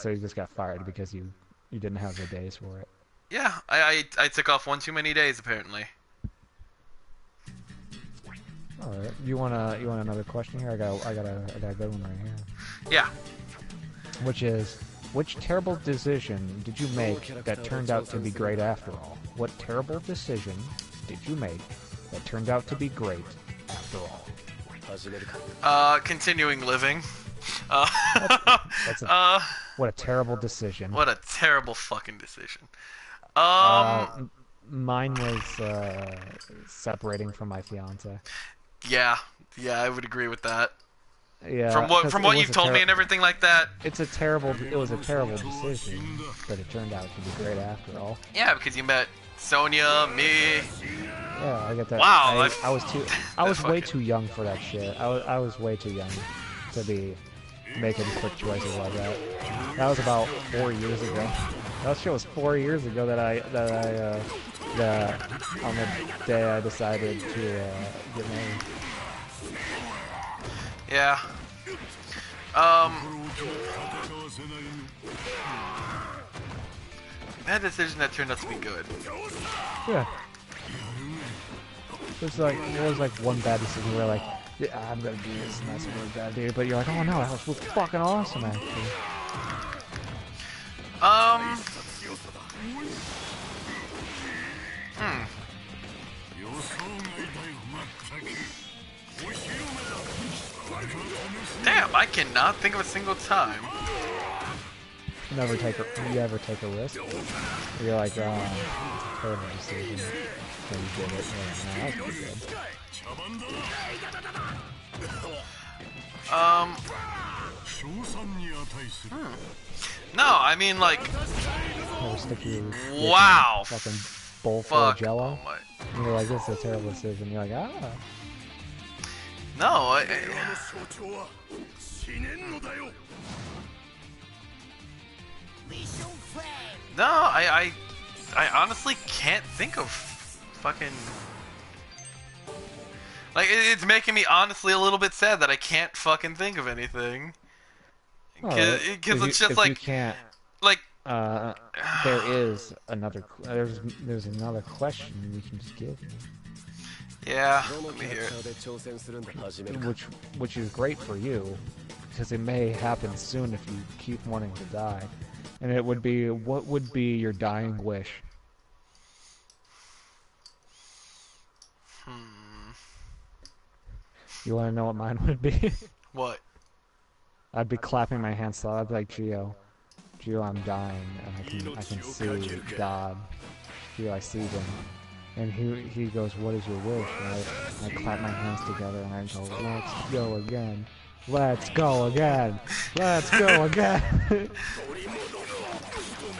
fired because you didn't have the days for it. Yeah, I took off one too many days apparently. All right. You want another question here? I got a good one right here. Yeah. Which terrible decision did you make that turned out to be great after all? What terrible decision did you make that turned out to be great after all? Continuing living. What a terrible decision. What a terrible fucking decision. Mine was separating from my fiance. Yeah, I would agree with that. Yeah. From what you've told me and everything like that. It was a terrible decision, but it turned out to be great after all. Yeah, because you met Sonia, me. Yeah, I get that. Wow, I was way too young for that shit. I was way too young to be making quick choices like that. That was about 4 years ago. That shit was 4 years ago that on the day I decided to get married. Yeah. Bad decision that turned out to be good. Yeah. It was like one bad decision where like, yeah, I'm gonna do this and that's really bad, dude. But you're like, oh no, that was fucking awesome actually. Damn, I cannot think of a single time. You ever take a risk? You're like, terrible decision. And you did it. Yeah, no, that was pretty good. No, I mean like. Wow. Fucking bowl full of Jello. Oh my. And you're like, this is a terrible decision. You're like, ah. No, I honestly can't think of fucking. Like, it's making me honestly a little bit sad that I can't fucking think of anything. Because it's just like. You can't. Like. There's another question we can just give you. Yeah, let me hear it. Which is great for you, because it may happen soon if you keep wanting to die. And it would be, what would be your dying wish? You want to know what mine would be? What? I'd be clapping my hands so I'd be like, Gio, I'm dying, and I can see God. Gio, I see him. And he goes, what is your wish? And I clap my hands together and I go, let's go again. Let's go again. Let's go again.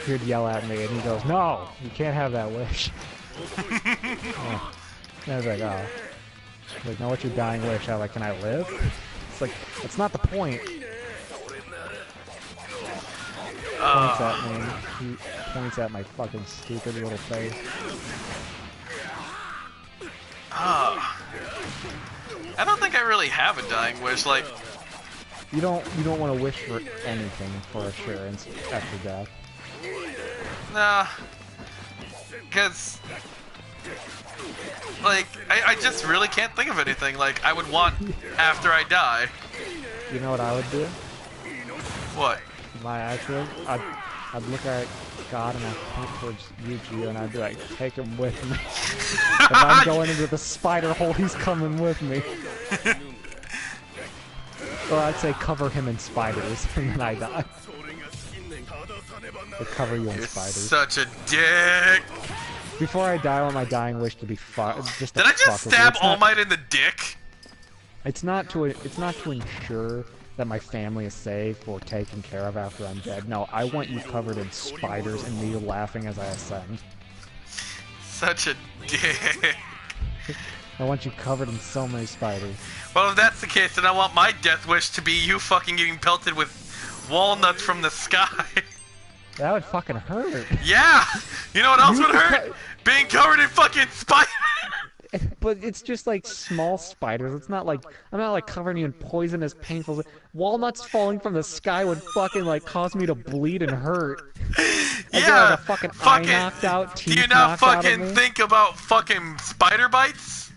He'd yell at me and he goes, no, you can't have that wish. And I was like, oh. Like, now what's your dying wish? How, like, can I live? It's like, that's not the point. Points at me. He points at my fucking stupid little face. I don't think I really have a dying wish. Like, you don't want to wish for anything for assurance after death. Nah, because like I just really can't think of anything like I would want after I die. You know what I would do? What? I'd look at God and I'd point towards you, Gio, and I'd be like, take him with me. If I'm going into the spider hole, he's coming with me. Or I'd say cover him in spiders, and then I die. They cover you in You're spiders. Such a dick. Before I die, I want my dying wish to be just. Did I just stab All Might in the dick? It's not to ensure that my family is safe or taken care of after I'm dead. No, I want you covered in spiders and me laughing as I ascend. Such a dick. I want you covered in so many spiders. Well, if that's the case, then I want my death wish to be you fucking getting pelted with walnuts from the sky. That would fucking hurt. Yeah! You know what else would hurt? Being covered in fucking spiders! But it's just like small spiders. It's not like, I'm not like covering you in poisonous, painful. Walnuts falling from the sky would fucking like cause me to bleed and hurt. I get like a fucking eye knocked out, teeth Do you not knocked out of fucking me. think about fucking spider bites?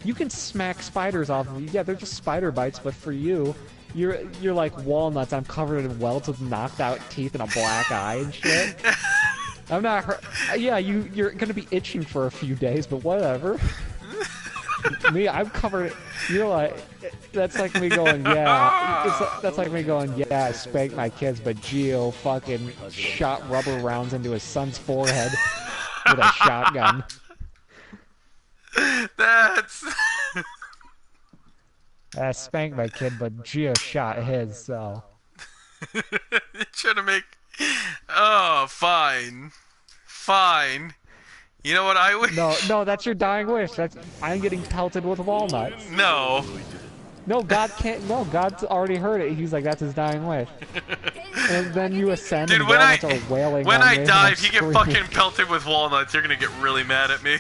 You can smack spiders off of you. Yeah, they're just spider bites, but for you, you're like walnuts. I'm covered in welts with knocked out teeth and a black eye and shit. I'm not hurt. Yeah, you're gonna be itching for a few days, but whatever. Me, I'm covered. You're like, that's like me going, yeah. That's like me going, yeah. I spanked my kids, but Gio fucking shot rubber rounds into his son's forehead with a shotgun. That's. I spanked my kid, but Gio shot his. So. You're trying to make. Oh, fine. Fine. You know what I would. No, that's your dying wish. I'm getting pelted with walnuts. No. No, God can't. No, God's already heard it. He's like, that's his dying wish. And then you ascend, Dude, and walnuts are wailing when on I me, die, and if you get fucking pelted with walnuts, you're gonna get really mad at me.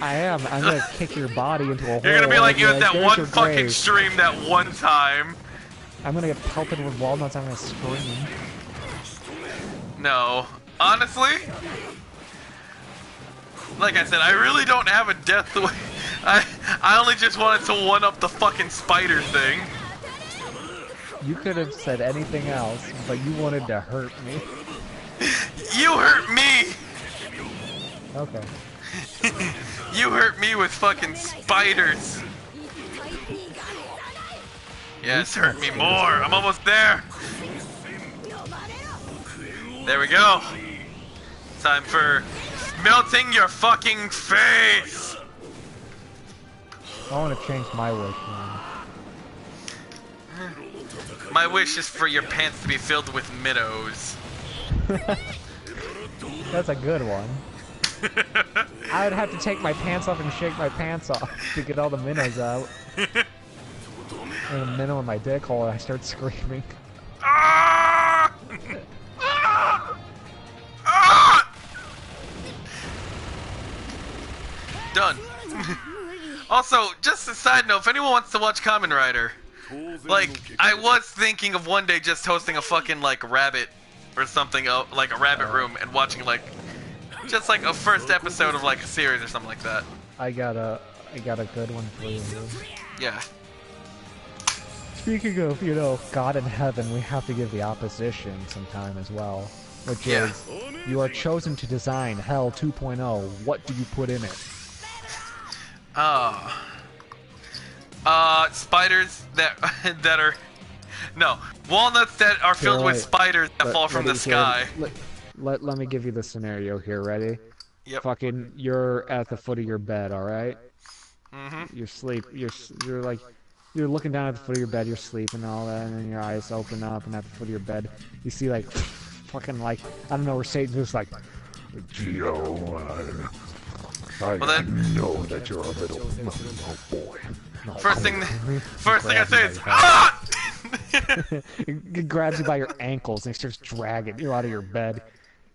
I am. I'm gonna kick your body into a hole. You're gonna be like you at that "There's one your fucking grave." stream that one time. I'm gonna get pelted with walnuts. I'm gonna scream. No. Honestly, like I said, I really don't have a death wish. I only just wanted to one up the fucking spider thing. You could have said anything else, but you wanted to hurt me. You hurt me. Okay. You hurt me with fucking spiders. Yes, hurt me more. I'm almost there. There we go. Time for melting your fucking face. I want to change my wish, man. My wish is for your pants to be filled with minnows. That's a good one. I would have to take my pants off and shake my pants off to get all the minnows out. And a minnow in my dick hole, and I start screaming. Ah! Ah! Ah! Done. Also, just a side note, if anyone wants to watch Kamen Rider, like, I was thinking of one day just hosting a fucking, like, rabbit or something, like a rabbit room, and watching, like, just like a first episode of, like, a series or something like that. I got a good one for you. Yeah. Speaking of, you know, God in heaven, we have to give the opposition some time as well. Which is, you are chosen to design Hell 2.0. What do you put in it? Spiders that are, no, walnuts that are filled with spiders that fall from the sky. Let me give you the scenario here. Ready? Yep. Fucking, you're at the foot of your bed. All right. Mm-hmm. You're looking down at the foot of your bed. You're sleeping and all that, and then your eyes open up, and at the foot of your bed, you see like, fucking like, I don't know, where Satan's just like, Gio, I then, know that you're a little boy. No, first thing I say is, He grabs you by your ankles and he starts dragging you out of your bed.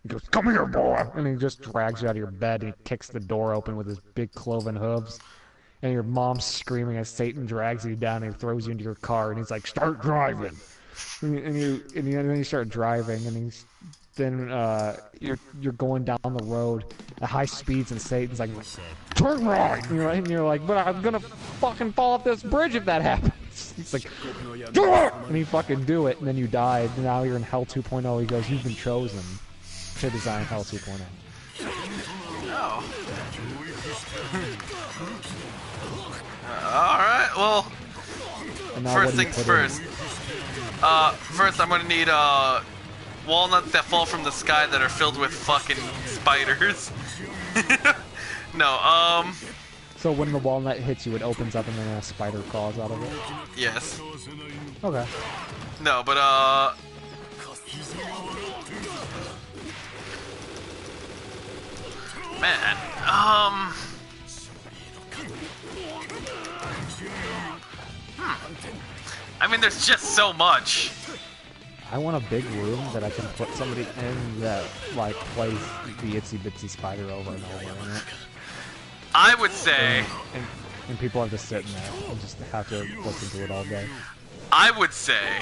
He goes, "Come here, boy!" And he just drags you out of your bed and he kicks the door open with his big cloven hooves. And your mom's screaming as Satan drags you down and he throws you into your car and he's like, "Start driving!" And then you start driving and then you're going down the road at high speeds and Satan's like, "Turn right!" And you're like, "But I'm gonna fucking fall off this bridge if that happens." He's like, "Do it!" And you fucking do it, and then you die. And now you're in Hell 2.0. He goes, "You've been chosen to design Hell 2.0. Oh. Alright, well, first things first. First I'm gonna need walnuts that fall from the sky that are filled with fucking spiders. No, So when the walnut hits you, it opens up and then a spider crawls out of it? yes. Okay. No, but man, I mean, there's just so much. I want a big room that I can put somebody in that, like, plays the Itsy Bitsy Spider over and over in it. I would say... And people have to sit in there and just have to listen to it all day. I would say...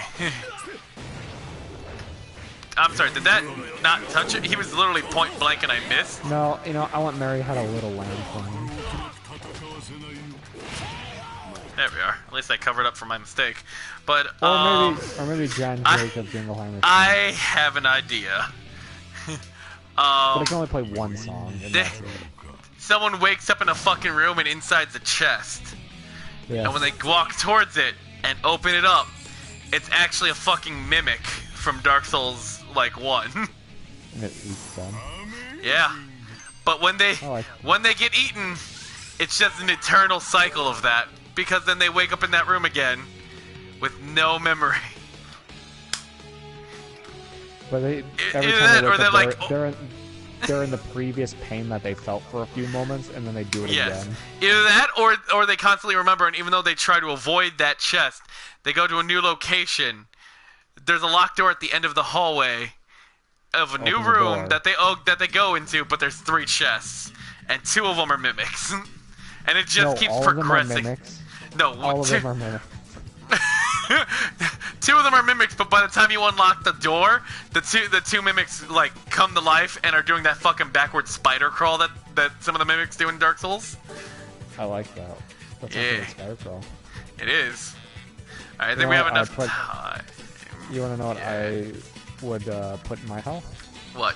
I'm sorry, did that not touch it? He was literally point blank and I missed? No, I want Mary Had a Little Lamb for me. There we are. At least I covered up for my mistake. But, or maybe Jen Jacob Jingleheimer. I have an idea. But I can only play one song. And that's it. Someone wakes up in a fucking room and inside's a chest. Yes. And when they walk towards it and open it up, it's actually a fucking mimic from Dark Souls, like, 1. And it eats them. Yeah. But when they get eaten, it's just an eternal cycle of that. Because then they wake up in that room again with no memory. But every time they wake up, they're in the previous pain that they felt for a few moments, and then they do it again. Either that, or they constantly remember, and even though they try to avoid that chest, they go to a new location. There's a locked door at the end of the hallway of a new room that they go into, but there's 3 chests, and 2 of them are mimics, and it just keeps progressing. No, all of them are mimics. 2 of them are mimics, but by the time you unlock the door, the two mimics like come to life and are doing that fucking backward spider crawl that some of the mimics do in Dark Souls. I like that. That's a spider crawl. It is. I think we have enough time. You want to know what I would put in my hell? What?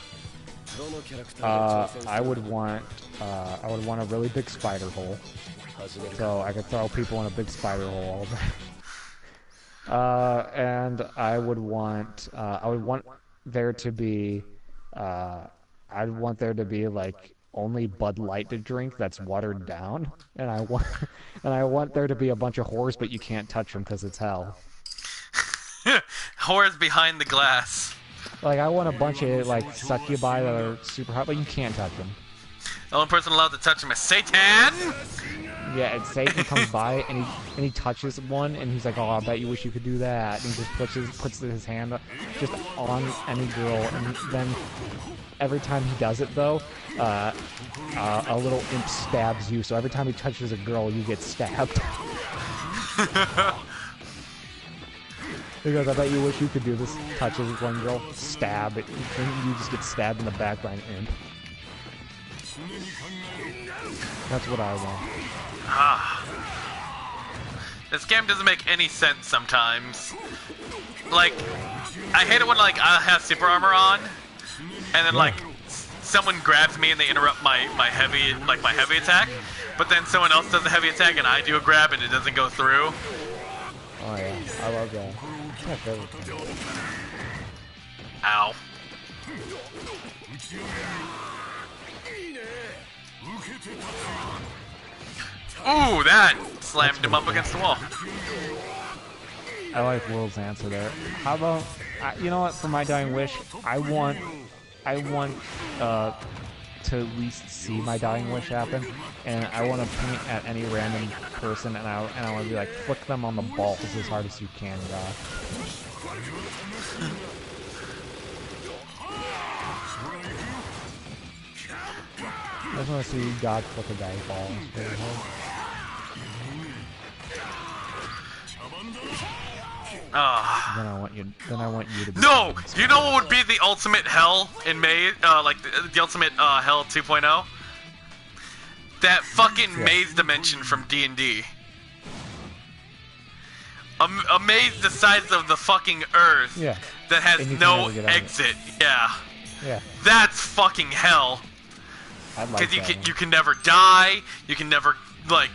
I would want a really big spider hole, so I could throw people in a big spider hole all day. And I would want there to be like only Bud Light to drink that's watered down, and I want there to be a bunch of whores, but you can't touch them because it's hell. Whores behind the glass. Like, I want a bunch of like succubi that are super hot, but you can't touch them. The only person allowed to touch him is Satan. Yeah, and Satan comes by and he touches one and he's like, "Oh, I bet you wish you could do that." And he just puts his hand just on any girl, and then every time he does it though, a little imp stabs you. So every time he touches a girl, you get stabbed. He goes, "I bet you wish you could do this." Touches one girl, stab it, and you just get stabbed in the back by an imp. That's what I want. This game doesn't make any sense sometimes. Like, I hate it when like I have super armor on, and then like someone grabs me and they interrupt my heavy attack, but then someone else does the heavy attack and I do a grab and it doesn't go through. Oh yeah, I love that. It's my favorite thing. Ow. Ooh, that slammed him up against the wall. I like Will's answer there. How about, to my dying wish, I want to at least see my dying wish happen, and I want to point at any random person, and I want to be like, flick them on the balls as hard as you can, God. I just want to see God flick a guy's balls. Then I want you. Then I want you to. Be no, you know what would be the ultimate hell in Maze? Like the ultimate hell 2.0. That fucking maze dimension from D&D. A maze the size of the fucking Earth. Yeah. That has no exit. Yeah. Yeah. That's fucking hell. Because you can never die. You can never like.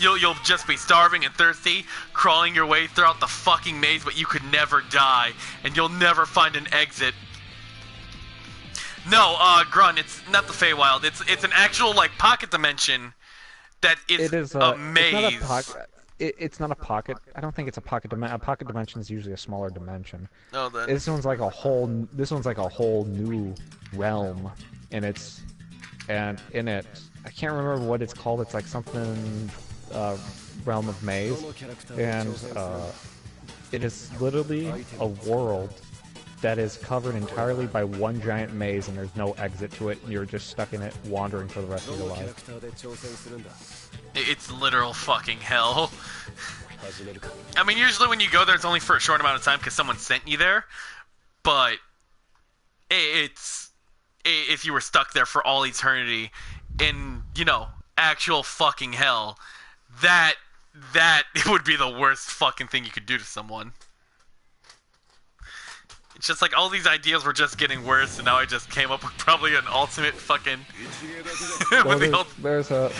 You'll just be starving and thirsty, crawling your way throughout the fucking maze, but you could never die, and you'll never find an exit. No, Grun, it's not the Feywild. It's an actual like pocket dimension that is a maze. It's not a pocket. I don't think it's a pocket dimension. A pocket dimension is usually a smaller dimension. Oh, then this one's like a whole. This one's like a whole new realm, and in it, I can't remember what it's called. It's like something. Realm of Maze, and it is literally a world that is covered entirely by one giant maze, and there's no exit to it, and you're just stuck in it, wandering for the rest of your life. It's literal fucking hell. I mean, usually when you go there, it's only for a short amount of time because someone sent you there, but if you were stuck there for all eternity in, you know, actual fucking hell, that would be the worst fucking thing you could do to someone. It's just like all these ideas were just getting worse, and now I just came up with probably an ultimate fucking. Well, there's a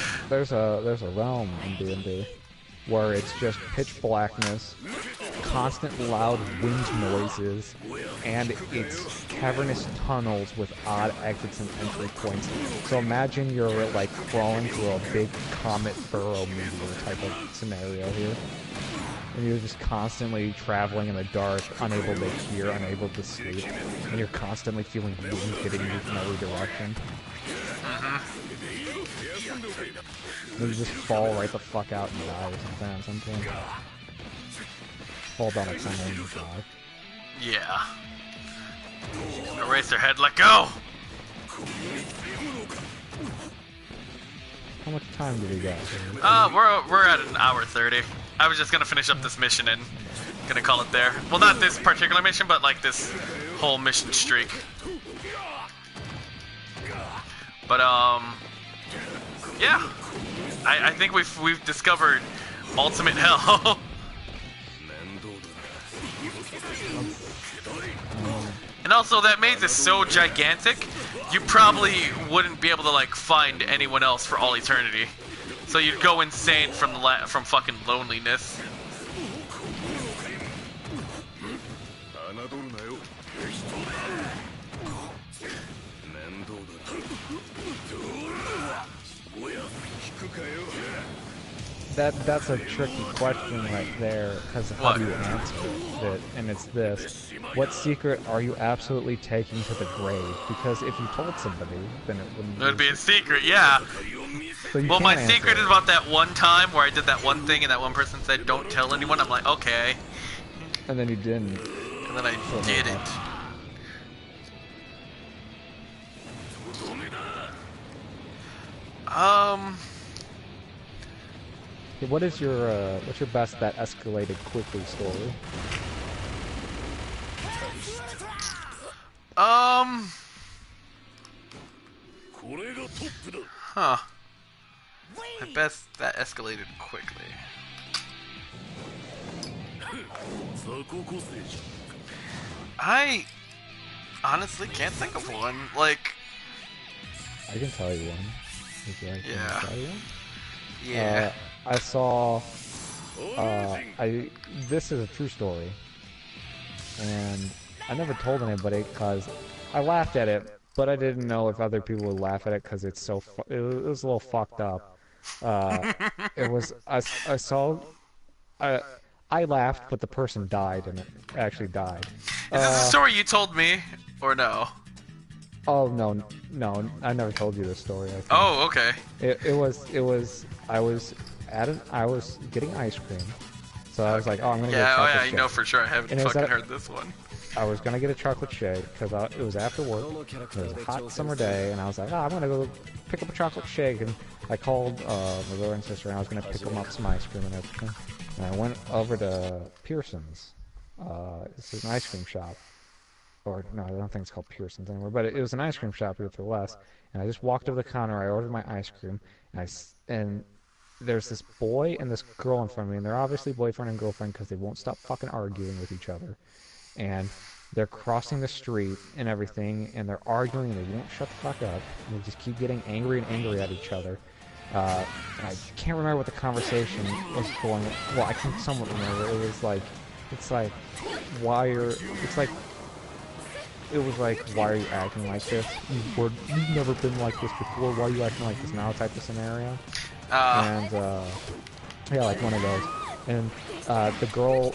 realm in D&D where it's just pitch blackness, constant loud wind noises, and it's cavernous tunnels with odd exits and entry points. So imagine you're like crawling through a big comet burrow meteor type of scenario here. And you're just constantly traveling in the dark, unable to hear, unable to sleep, and you're constantly feeling wind hitting you from every direction. And you just fall right the fuck out and die or something at some point. Fall down a tunnel and you die. Yeah. Erase their head, let go! How much time do we got? We're at an hour 30. I was just gonna finish up this mission and gonna call it there. Well, not this particular mission, but like this whole mission streak. But yeah, I think we've discovered ultimate hell. And also, that maze is so gigantic, you probably wouldn't be able to like find anyone else for all eternity. So you'd go insane from fucking loneliness. That's a tricky question right there, because how do you answer it? And it's this: what secret are you absolutely taking to the grave? Because if you told somebody, then it wouldn't. It would be a secret, yeah. So well, my secret is about that one time where I did that one thing and that one person said, "Don't tell anyone." I'm like, okay. And then you didn't. And then I did it. What's your best that escalated quickly story? Huh. My best that escalated quickly. I honestly can't think of one. Like, I can tell you one. Yeah. Tell you one? Yeah. I saw. This is a true story, and I never told anybody because I laughed at it, but I didn't know if other people would laugh at it because it's so. It was a little fucked up. It was. I saw. I laughed, but the person died, and it actually died. Is this a story you told me, or no? Oh no, no, I never told you this story. I think. Oh, okay. It was. I was getting ice cream, so I was like, oh, I'm gonna get a chocolate shake. Yeah, you know for sure I haven't fucking heard this one. I was gonna get a chocolate shake because it was after work. It was a hot summer day, and I was like, oh, I'm gonna go pick up a chocolate shake. And I called my brother and sister, and I was gonna pick them up some ice cream and everything. And I went over to Pearson's. It's an ice cream shop. Or, no, I don't think it's called Pearson's anymore, but it was an ice cream shop here to the west, and I just walked over the counter, I ordered my ice cream, and there's this boy and this girl in front of me, and they're obviously boyfriend and girlfriend because they won't stop fucking arguing with each other, and they're crossing the street and everything, and they're arguing, and they won't shut the fuck up, and they just keep getting angry and angry at each other. And I can't remember what the conversation was going, well, I can somewhat remember, it was like, it's like, it was like, why are you acting like this? You've never been like this before, why are you acting like this now type of scenario? And, yeah, like one of those. And, the girl,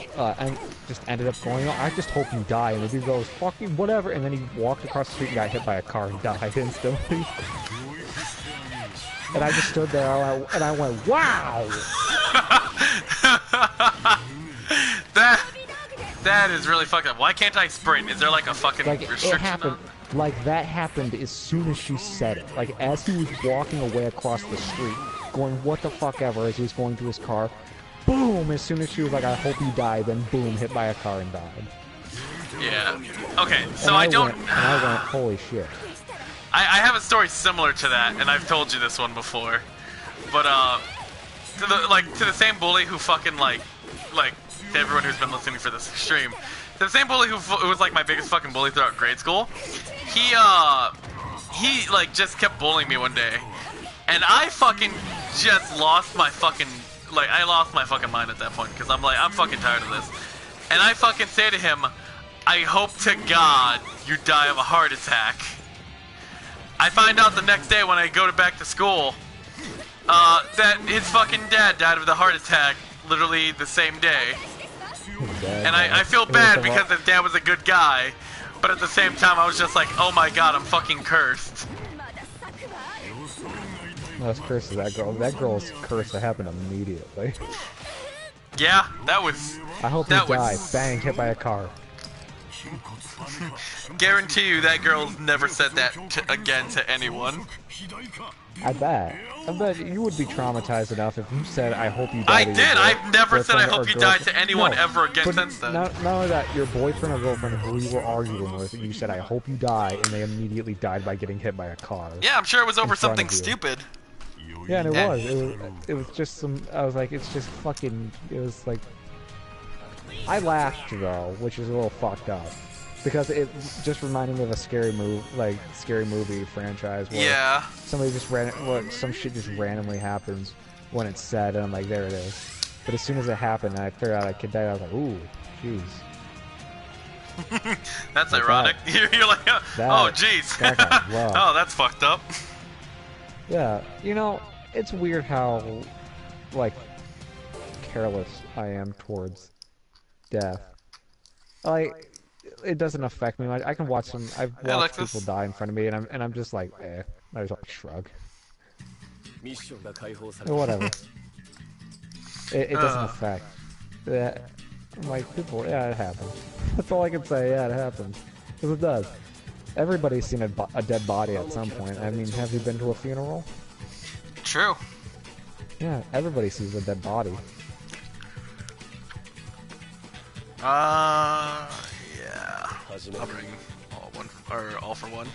just ended up going, oh, I just hope you die. And the dude goes, fucking whatever. And then he walked across the street and got hit by a car and died instantly. And I just stood there and I went, wow! That is really fucked up. Why can't I sprint? Is there like a fucking restriction? It happened. Like that happened as soon as she said it. Like as he was walking away across the street, going what the fuck ever as he was going to his car. Boom! As soon as she was like, I hope you die, then boom, hit by a car and died. Yeah. Okay. So and I don't. And I went, holy shit. I have a story similar to that, and I've told you this one before. But to the same bully who fucking like everyone who's been listening for this stream, the same bully who was like my biggest fucking bully throughout grade school, he like just kept bullying me one day, and I fucking just lost my fucking mind at that point because I'm like, I'm fucking tired of this, and I fucking say to him, I hope to God you die of a heart attack. I find out the next day when I go back to school that his fucking dad died of the heart attack literally the same day. And I feel bad because his dad was a good guy, but at the same time I was just like, oh my god, I'm fucking cursed. That's cursed to that girl. That girl's curse that happened immediately. Yeah, that was... I hope you die. Bang, hit by a car. Guarantee you that girl never said that again to anyone. I bet you would be traumatized enough if you said, I hope you die. I did! I've never said I hope you die to anyone ever again since then. Not only that, your boyfriend or girlfriend who you were arguing with, you said, I hope you die, and they immediately died by getting hit by a car. Yeah, I'm sure it was over something stupid. Yeah, and it was just some, I was like, it's just fucking, it was like, I laughed though, which is a little fucked up. Because it just reminded me of a scary movie franchise where somebody just some shit just randomly happens when it's said, and I'm like, there it is. But as soon as it happened, and I figured out I could die, I was like, ooh, jeez. That's ironic. You're like, oh, jeez. Oh, that's fucked up. Yeah, you know, it's weird how, like, careless I am towards death. Like, it doesn't affect me much. I can watch some. I've watched people die in front of me, and I'm just like, I just shrug. Or whatever. It doesn't affect. I'm like, people, yeah, it happens. That's all I can say. Yeah, it happens. Because it does. Everybody's seen a dead body at some point. I mean, have you been to a funeral? True. Yeah, everybody sees a dead body. Yeah. I'll bring all for one.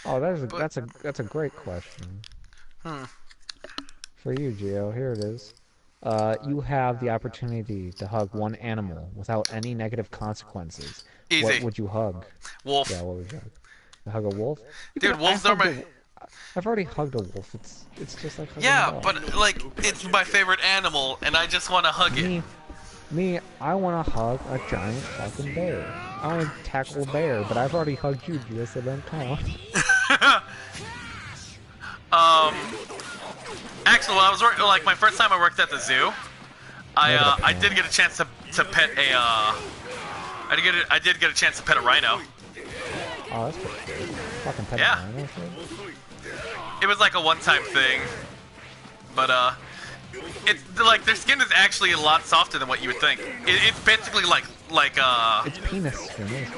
Oh, that's a great question. For you, Gio, here it is. You have the opportunity to hug one animal without any negative consequences. Easy. What would you hug? Wolf. Yeah, what would you hug? You hug a wolf? Dude, wolves are my... I've already hugged a wolf. It's just like hugging a dog. But like it's my favorite animal, and I just want to hug it. Me, I want to hug a giant fucking bear. I want to tackle a bear, but I've already hugged you, Gio, so don't count. Actually, when I was working, like my first time I worked at the zoo, I did get a chance to pet a I did get a chance to pet a rhino. Oh, that's pretty good. Fucking pet Yeah. Rhino shit. It was like a one-time thing, but it's like their skin is actually a lot softer than what you would think. It's basically like It's penis skin, isn't it?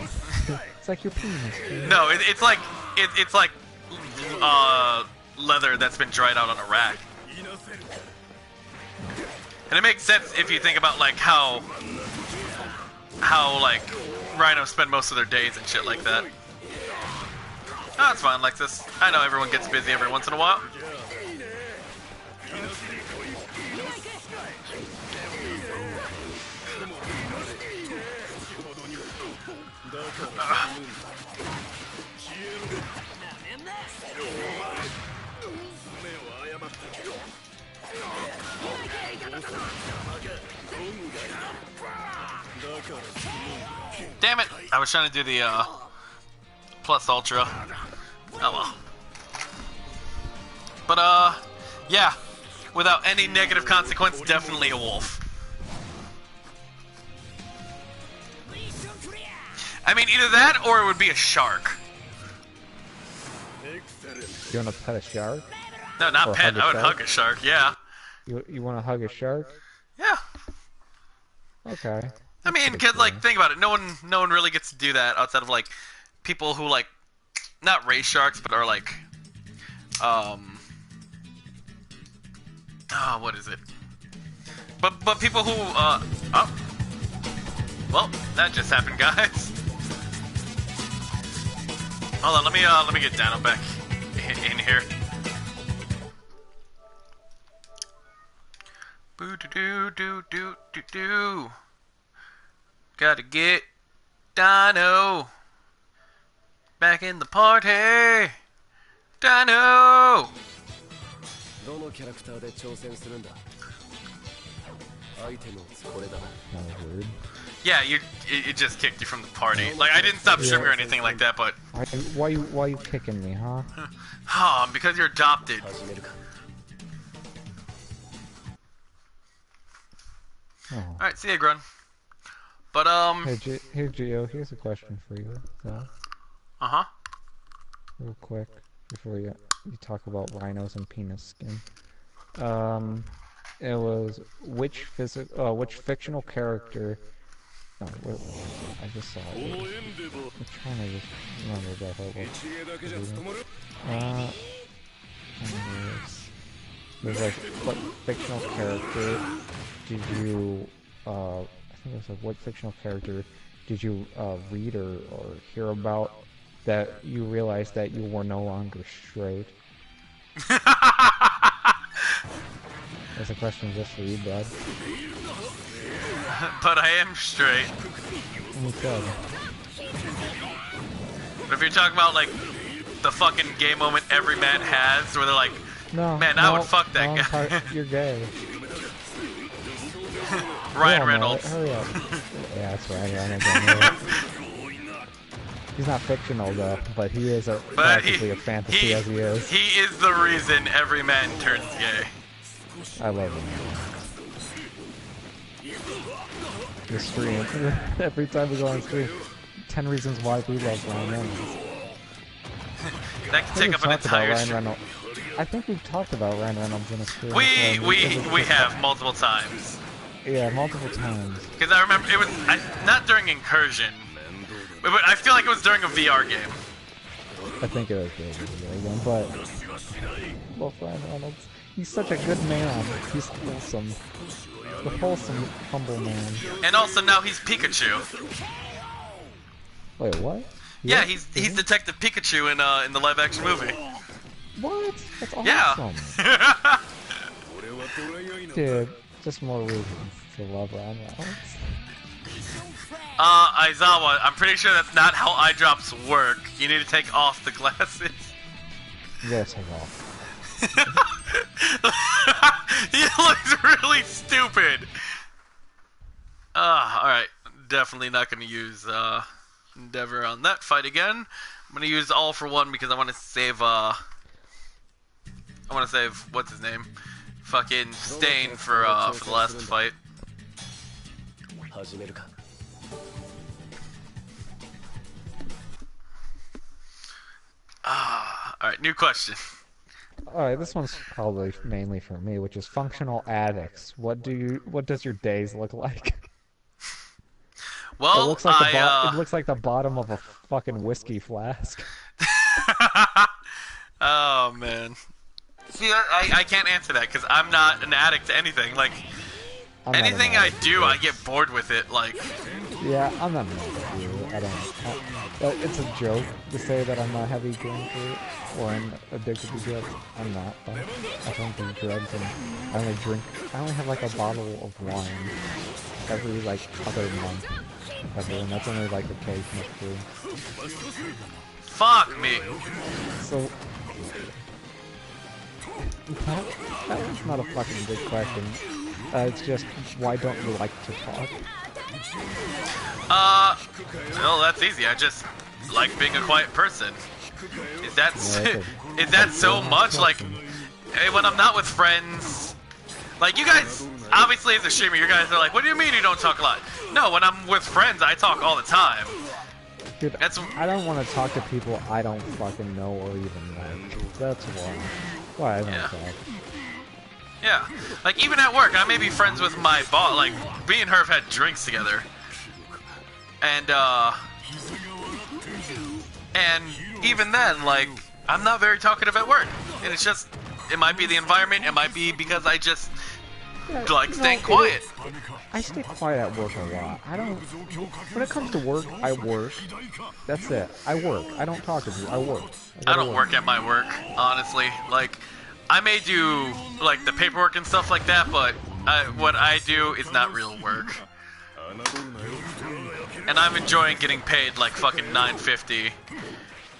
It's like your penis skin. No, it's like leather that's been dried out on a rack. And it makes sense if you think about like how like rhinos spend most of their days and shit like that. Oh, it's fine, Lexus. I know everyone gets busy every once in a while. Damn it! I was trying to do the plus ultra. Oh well. But yeah. Without any negative consequence, definitely a wolf. I mean, either that or it would be a shark. You wanna pet a shark? No, not Or pet. I would shark? hug a shark. Yeah. You wanna hug a shark? Yeah. Okay. I mean, cause like think about it. No one really gets to do that outside of like people who like not race sharks, but are like what is it? But people who oh, well, that just happened, guys. Hold on, let me get Dano back in here. Boo doo doo doo doo doo doo. Gotta get Dino back in the party. Dino. どのキャラクターで挑戦するんだ。アイテムをこれだな。 That was weird. Yeah, it just kicked you from the party. Like I didn't stop streaming or anything like that, but Why you kicking me, huh? because you're adopted. 始めるか。 Oh. All right, see ya, Grun. But Hey, Gio, here's a question for you, though. Real quick, before you talk about rhinos and penis skin. It was which fictional character? No, I just saw it. I'm trying to just remember that whole. There's like, what fictional character did you? I think it was like, what fictional character did you read or hear about that you realized that you were no longer straight? That's a question just for you, bud. but I am straight. Okay. But if you're talking about like the fucking gay moment every man has, where they're like, No, man, I would fuck that guy. You're gay. Ryan Reynolds. Hurry up. Yeah, that's Ryan Reynolds. He's not fictional though, but he is practically a fantasy as he is. He is the reason every man turns gay. I love him. The stream. Every time we go on stream, 10 reasons why we love Ryan Reynolds. That can take up an entire stream. I think we've talked about Ryan Reynolds in a stream. We have multiple times. Yeah, multiple times. Because I remember it was not during Incursion, but I feel like it was during a VR game. I think it was during a VR game, but love Ryan Reynolds. He's such a good man. He's wholesome. The wholesome, humble man. And also now he's Pikachu. Wait, what? Yeah, he's Detective Pikachu in the live action movie. What? That's awesome. Yeah. Dude, just more reasons to love Ryan Reynolds. Aizawa, I'm pretty sure that's not how eye drops work. You need to take off the glasses. Yes, I will. He looks really stupid. Alright. Definitely not going to use Endeavor on that fight again. I'm going to use All for One because I want to save, what's his name? Fucking Stain for the last fight. 始めるか。Alright, new question. Alright, this one's probably mainly for me, which is functional addicts. What does your days look like? Well, it looks like it looks like the bottom of a fucking whiskey flask. Oh, man. See, I can't answer that because I'm not an addict to anything. Like, anything I do, I get bored with it. Like, yeah, I'm not an addict either. I don't. It's a joke to say that I'm a heavy drinker or I'm addicted to drugs. I'm not. Though. I don't do drugs, and I only have like a bottle of wine every like other month. And that's only like occasional food. fuck me. So that was not a fucking good question. It's just, why don't you like to talk? Well, that's easy. I just like being a quiet person. Is that is that so much? Like, when I'm not with friends, like you guys, obviously as a streamer, you guys are like, what do you mean you don't talk a lot? No, when I'm with friends, I talk all the time. Dude, I don't want to talk to people I don't fucking know or even like. That's why I don't talk. Yeah, like even at work, I may be friends with my boss. Like me and her have had drinks together, and even then, like I'm not very talkative at work, and it's just it might be the environment, it might be because I just like staying quiet. I stay quiet at work a lot. I don't. When it comes to work, I work. That's it. I work. I don't talk to people. I work. I don't work at my work, honestly. Like, I may do like the paperwork and stuff like that, but what I do is not real work. And I'm enjoying getting paid like fucking $9.50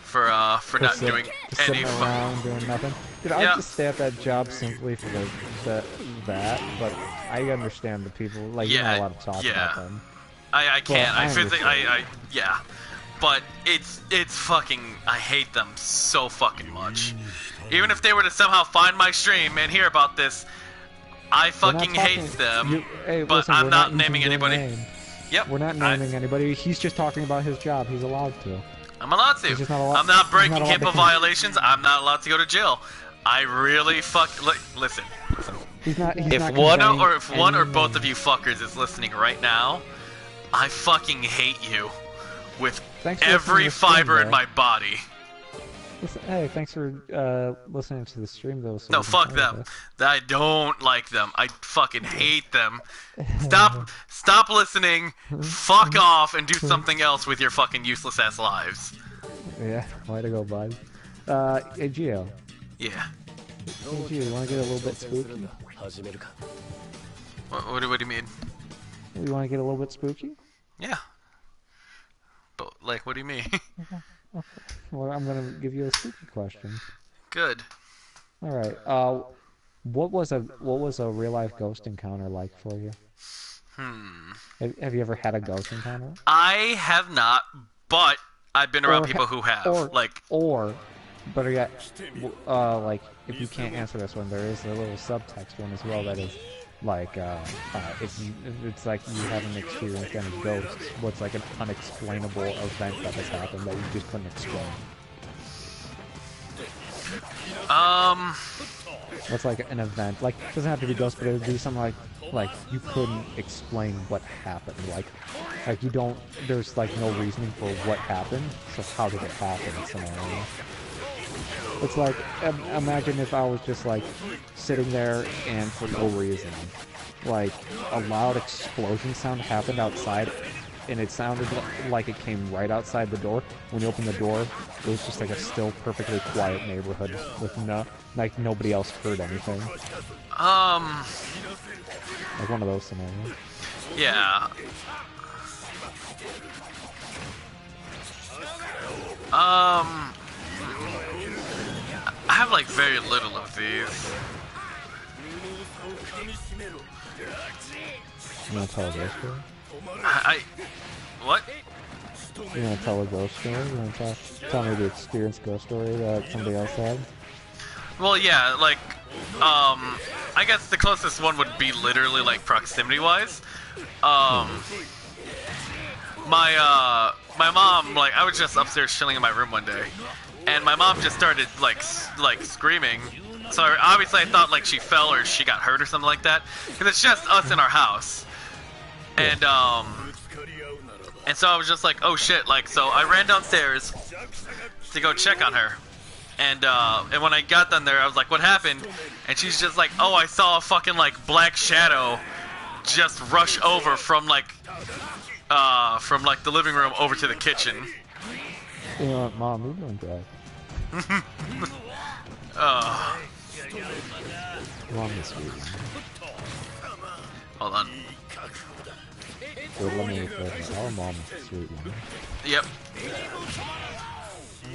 for not doing any around doing nothing. Dude, I just stay at that job simply for that, but I understand the people, like, you're not allowed to talk about them. I can't, yeah. But it's fucking, I hate them so fucking much. Even if they were to somehow find my stream and hear about this, I fucking hate them, but listen, I'm not naming anybody. Yep. We're not naming anybody, he's just talking about his job, he's allowed to. I'm allowed to. I'm not breaking HIPAA violations, I'm not allowed to go to jail. I really listen. If one or both of you fuckers is listening right now, I fucking hate you with every fiber in my body. Listen, hey, thanks for listening to the stream though. So no, fuck them. I don't like them. I fucking hate them. Stop listening. Fuck off and do something else with your fucking useless ass lives. Yeah, way to go, bud. Hey, Gio. Yeah. Hey, Gio, you want to get a little bit spooky? What do you mean? You want to get a little bit spooky? Yeah. But, like, what do you mean? Okay. Well, I'm gonna give you a spooky question. Good. All right. What was a real life ghost encounter like for you? Have you ever had a ghost encounter? I have not, but I've been around people who have. Or better yet, like if you can't answer this one, there is a little subtext one as well that is like it's like you haven't experienced any ghosts. What's like an unexplainable event that has happened that you just couldn't explain? What's like an event? Like it doesn't have to be ghosts, but it would be something like you couldn't explain what happened. Like you don't. There's like no reasoning for what happened. So how did it happen? Scenario. It's like, imagine if I was just like sitting there and for no reason, like a loud explosion sound happened outside and it sounded like it came right outside the door. When you open the door, it was just like a still perfectly quiet neighborhood with like nobody else heard anything. Like one of those scenarios. Yeah. I have like very little of these. You wanna tell a ghost story? What? You wanna tell a ghost story? You wanna tell me the experienced ghost story that somebody else had? Well, yeah, like, I guess the closest one would be literally like proximity-wise. My mom, like, I was just upstairs chilling in my room one day, and my mom just started like screaming. So obviously I thought like she fell or she got hurt or something like that, because it's just us in our house. And so I was just like, oh shit, like, so I ran downstairs to go check on her. And when I got down there, I was like, what happened? And she's just like, oh, I saw a fucking like black shadow just rush over from like the living room over to the kitchen. You know what, Mom, you're doing good. Mom is sweet. Hold on. Dude, let me rephrase that. Our mom is sweet. Yep.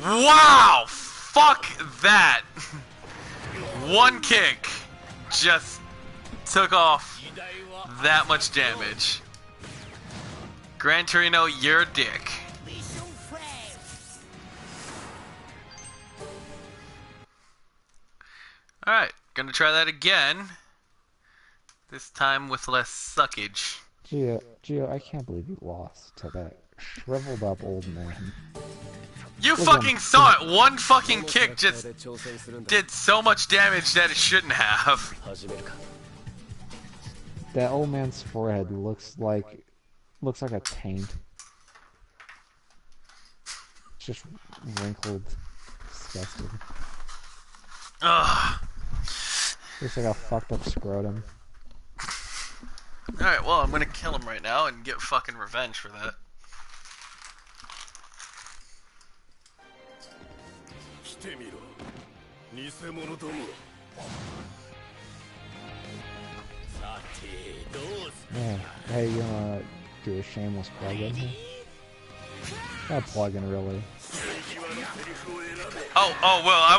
Wow! Fuck that! One kick just took off that much damage. Gran Torino, you're a dick. Alright, gonna try that again. This time with less suckage. Gio, I can't believe you lost to that shriveled up old man. You fucking saw it! One fucking kick just did so much damage that it shouldn't have. That old man's forehead looks like a taint. It's just wrinkled, disgusting. Ugh. Looks like a fucked up scrotum. Alright, well, I'm gonna kill him right now and get fucking revenge for that. Yeah. Hey, you wanna do a shameless plug-in here? Not a plug-in, really. Oh, well, I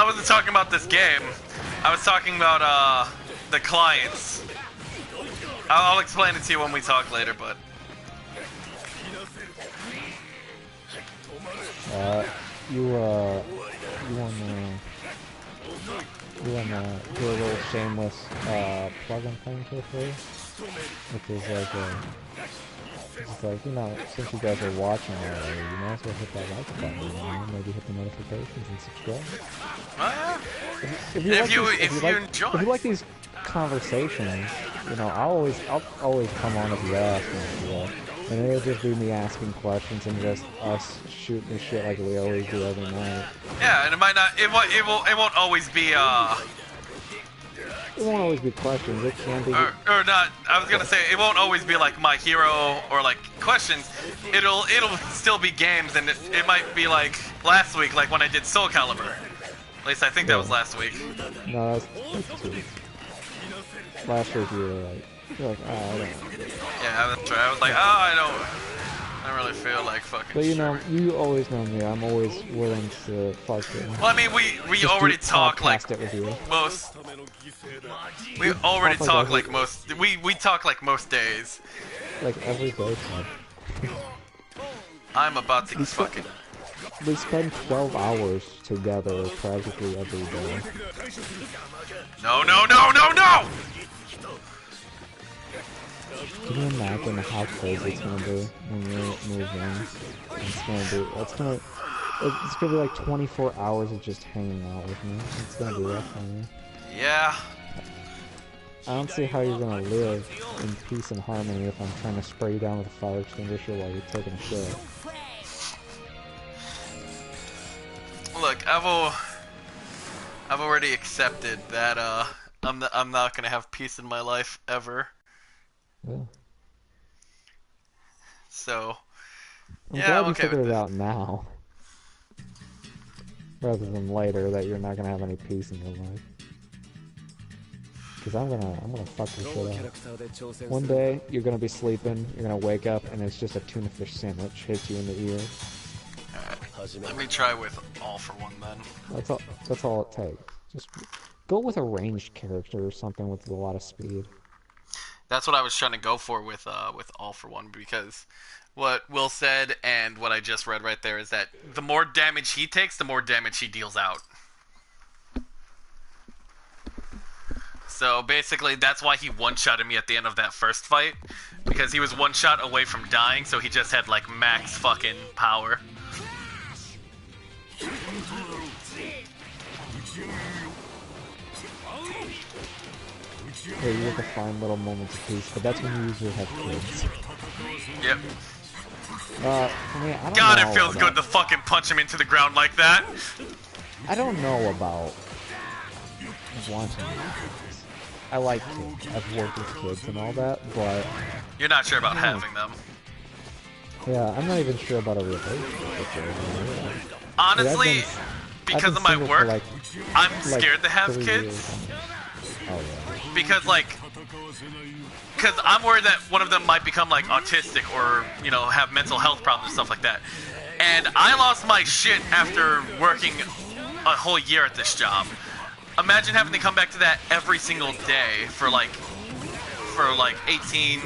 wasn't talking about this game. I was talking about, the clients. I'll explain it to you when we talk later, but... You wanna do a little shameless, plug-in thing here for you? Which is like, you know, since you guys are watching already, you might as well hit that like button, you know, maybe hit the notifications and subscribe. Oh, yeah. If you like these conversations, you know, I'll always come on if you ask me to. And it'll just be me asking questions and just us shooting the shit like we always do every night. Yeah, and it won't always be, It won't always be questions, it can be... Or not, I was gonna say, it won't always be like My Hero or like questions. It'll still be games, and it might be like last week, like when I did Soul Calibur. At least I think that was last week. No, that's 2 weeks. Last week you were like, oh, I don't know. Yeah, that's right. I was like, oh, I don't really feel like fucking. But you know, you always know me. I'm always willing to fuck it. Well, I mean, we already talk like most. We already talk like most. We talk like most days. Like every day, man. I'm about to fucking. We spend 12 hours together practically every day. No! Can you imagine how crazy it's gonna be when we move in? It's gonna be like 24 hours of just hanging out with me. It's gonna be rough on you. Yeah. I don't see how you're gonna live in peace and harmony if I'm trying to spray you down with a fire extinguisher while you're taking a shit. Look, I've already accepted that I'm not gonna have peace in my life ever. Yeah. So, I'm yeah, glad I'm you okay figured with it this. out now, rather than later that you're not gonna have any peace in your life. Because I'm gonna fuck your shit up. One day you're gonna be sleeping, you're gonna wake up, and it's just a tuna fish sandwich hits you in the ear. Alright, let me try with All for One then. That's all it takes. Just go with a ranged character or something with a lot of speed. That's what I was trying to go for with All for One, because what Will said and what I just read right there is that the more damage he takes, the more damage he deals out. So basically, that's why he one-shotted me at the end of that first fight, because he was one shot away from dying, so he just had like max fucking power. Yeah, you get to find little moments of peace, but that's when you usually have kids. Yep. For me, I don't God, know it feels about, good to fucking punch him into the ground like that. I don't know about wanting kids. I like kids. I've worked with kids and all that, but... You're not sure about having them. Yeah, I'm not even sure about a relationship with them. Honestly, because of my work, like, I'm scared to have 3 kids. years. Oh, yeah. Because, like, because I'm worried that one of them might become, like, autistic or, you know, have mental health problems and stuff like that. And I lost my shit after working a whole year at this job. Imagine having to come back to that every single day for, like 18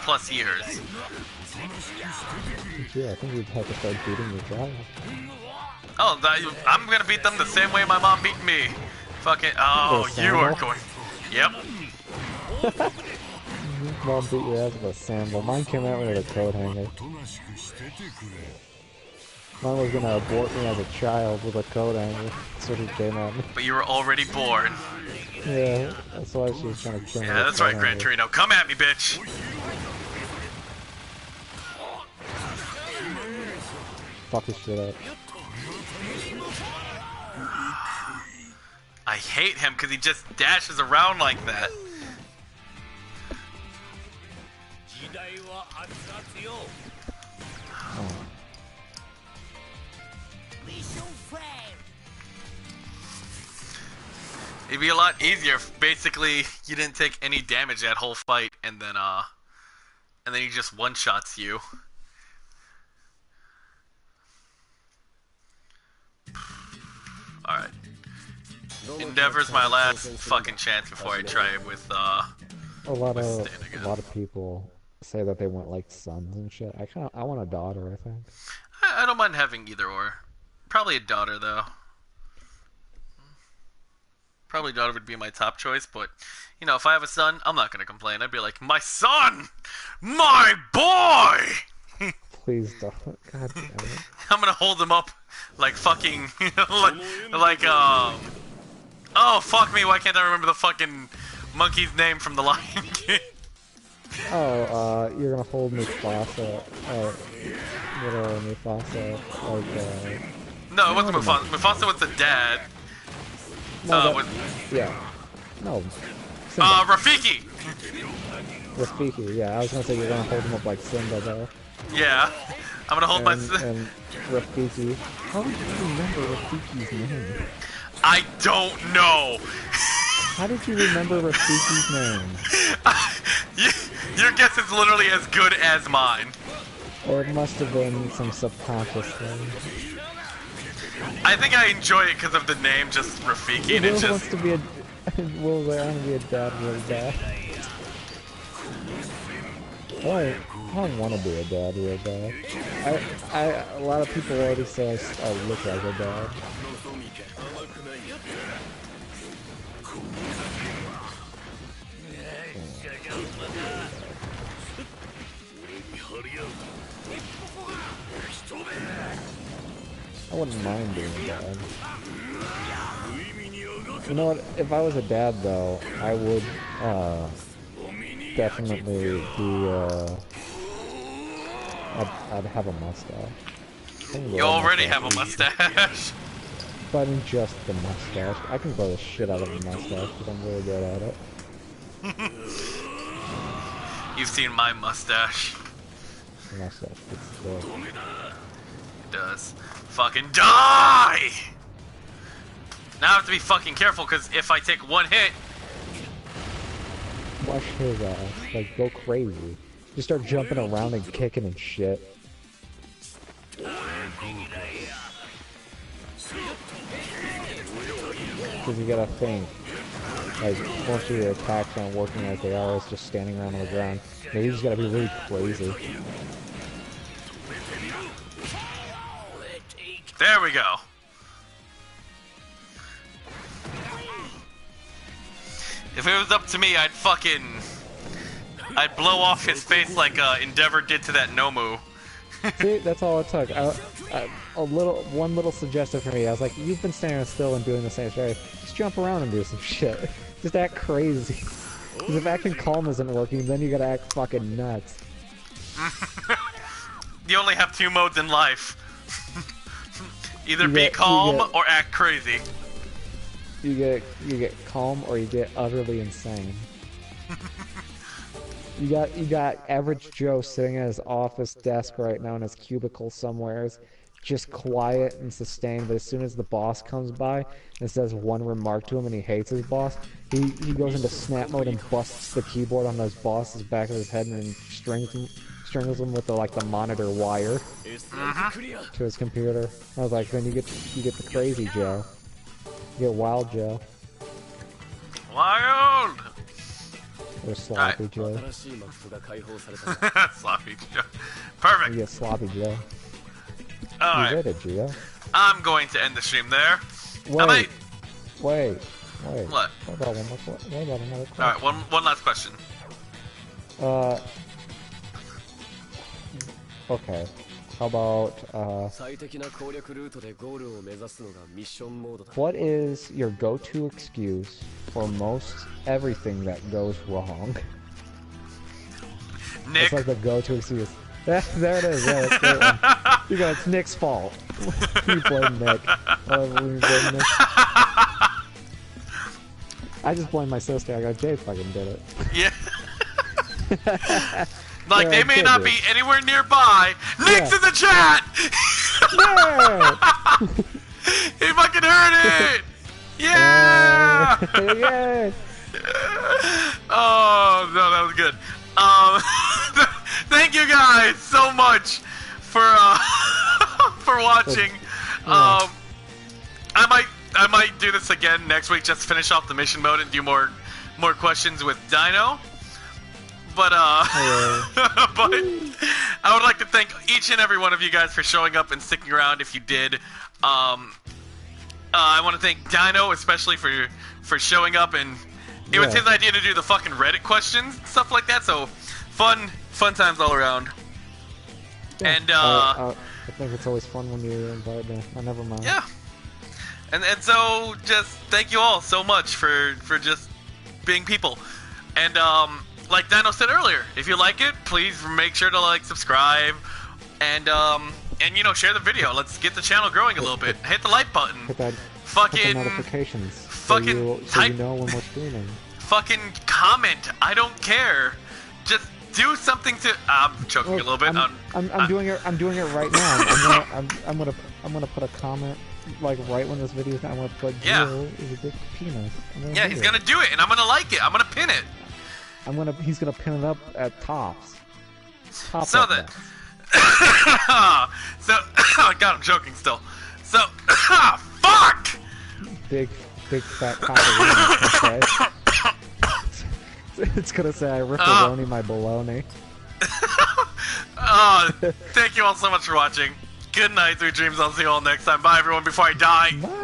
plus years. Yeah, I think we'd have to start beating your child. Oh, I'm gonna beat them the same way my mom beat me. Fucking, oh, you are going. Yep. Mom beat your ass with a sandal. Mine came out with a coat hanger. Mine was gonna abort me as a child with a coat hanger. That's what he came at me. But you were already born. Yeah, that's why she was trying to kill me. Yeah, that's right, Gran Torino. Come at me, bitch. Fuck his shit up. I hate him because he just dashes around like that. Oh. It'd be a lot easier if basically you didn't take any damage that whole fight and then he just one-shots you. Alright. Endeavor's my last fucking chance before I try it with A lot of people say that they want like sons and shit. I want a daughter, I think. I don't mind having either or. Probably a daughter though. Probably daughter would be my top choice, but you know, if I have a son, I'm not gonna complain. I'd be like, my son! My boy! Please don't. God damn it. I'm gonna hold him up like fucking oh fuck me, why can't I remember the fucking monkey's name from the Lion King? Oh, you're gonna hold Mufasa, little Mufasa, like, No, it wasn't Mufasa. Mufasa was the dad. no, yeah. No. Rafiki! Rafiki, yeah, I was gonna say you're gonna hold him up like Simba, though. Yeah. I'm gonna hold and Rafiki. How did you remember Rafiki's name? I don't know. How did you remember Rafiki's name? Your guess is literally as good as mine. Or it must have been some subconscious thing. I think I enjoy it because of the name, just Rafiki, and it Will just... wants to be a... Will's like, I want to be a dad really bad. I don't want to be a dad real bad. A lot of people already say I look like a dad. I wouldn't mind being a dad. You know what? If I was a dad, though, I would definitely be. I'd have a mustache. You already have a mustache. But in just the mustache, I can grow the shit out of a mustache because I'm really good at it. You've seen my mustache. The mustache gets good. It does. Fucking die! Now I have to be fucking careful because if I take one hit... Watch his ass. Like, go crazy. Just start jumping around and kicking and shit. Because you gotta think. Like, most of your attacks aren't working like they are. It's just standing around on the ground. Maybe you just gotta be really crazy. There we go. If it was up to me, I'd blow off his face like Endeavor did to that Nomu. See, that's all it took. one little suggestion for me. I was like, you've been standing still and doing the same shit. Just jump around and do some shit. Just act crazy. Because if acting calm isn't working, then you gotta act fucking nuts. You only have 2 modes in life. Either be calm or act crazy. You get calm or you get utterly insane. You got average Joe sitting at his office desk right now in his cubicle somewhere, just quiet and sustained, but as soon as the boss comes by and says one remark to him and he hates his boss, he goes into snap mode and busts the keyboard on his boss's back of his head and then strings him with the monitor wire to his computer. I was like, then you get the crazy Joe. You get wild Joe. Wild! Or sloppy Joe. Sloppy Joe. Perfect. You get sloppy Joe. Alright. You did it, Gio. I'm going to end the stream there. Wait. What? What about another question? Alright, one last question. Okay. How about, what is your go-to excuse for most everything that goes wrong? Nick. It's like the go-to excuse. There it is, yeah, that's a great one. You go, it's Nick's fault. You blame Nick. You blame Nick. I just blame my sister. I go, Jay fucking did it. Yeah. Like, they may not be anywhere nearby. Nick's in the chat! Yeah! He fucking heard it! Yeah! Yeah! Oh, no, that was good. Thank you guys so much for for watching. I might do this again next week, just finish off the mission mode and do more questions with Dino. But but I would like to thank each and every one of you guys for showing up and sticking around. If you did, I want to thank Dino especially for showing up, and it was his idea to do the fucking Reddit questions and stuff like that. So fun times all around. Yeah. And I think it's always fun when you invite me. Never mind. Yeah. And so just thank you all so much for just being people. And like Dino said earlier, if you like it, please make sure to like, subscribe, and you know, share the video. Let's get the channel growing a little bit. Hit the like button. Hit the notifications. Fucking so you know when we're streaming. Fucking comment. I don't care. Just do something to. I'm choking a little bit. I'm doing it. I'm doing it right now. I'm gonna put a comment like right when this video is done. I'm gonna put Gio is a big penis. Yeah, he's gonna do it, and I'm gonna like it. I'm gonna pin it. He's gonna pin it up at tops. So that. So, oh god, I'm joking still. So, fuck! Big fat copperoni. It's gonna say I ripperoni my baloney. Thank you all so much for watching. Good night, sweet dreams. I'll see you all next time. Bye, everyone. Before I die. Bye.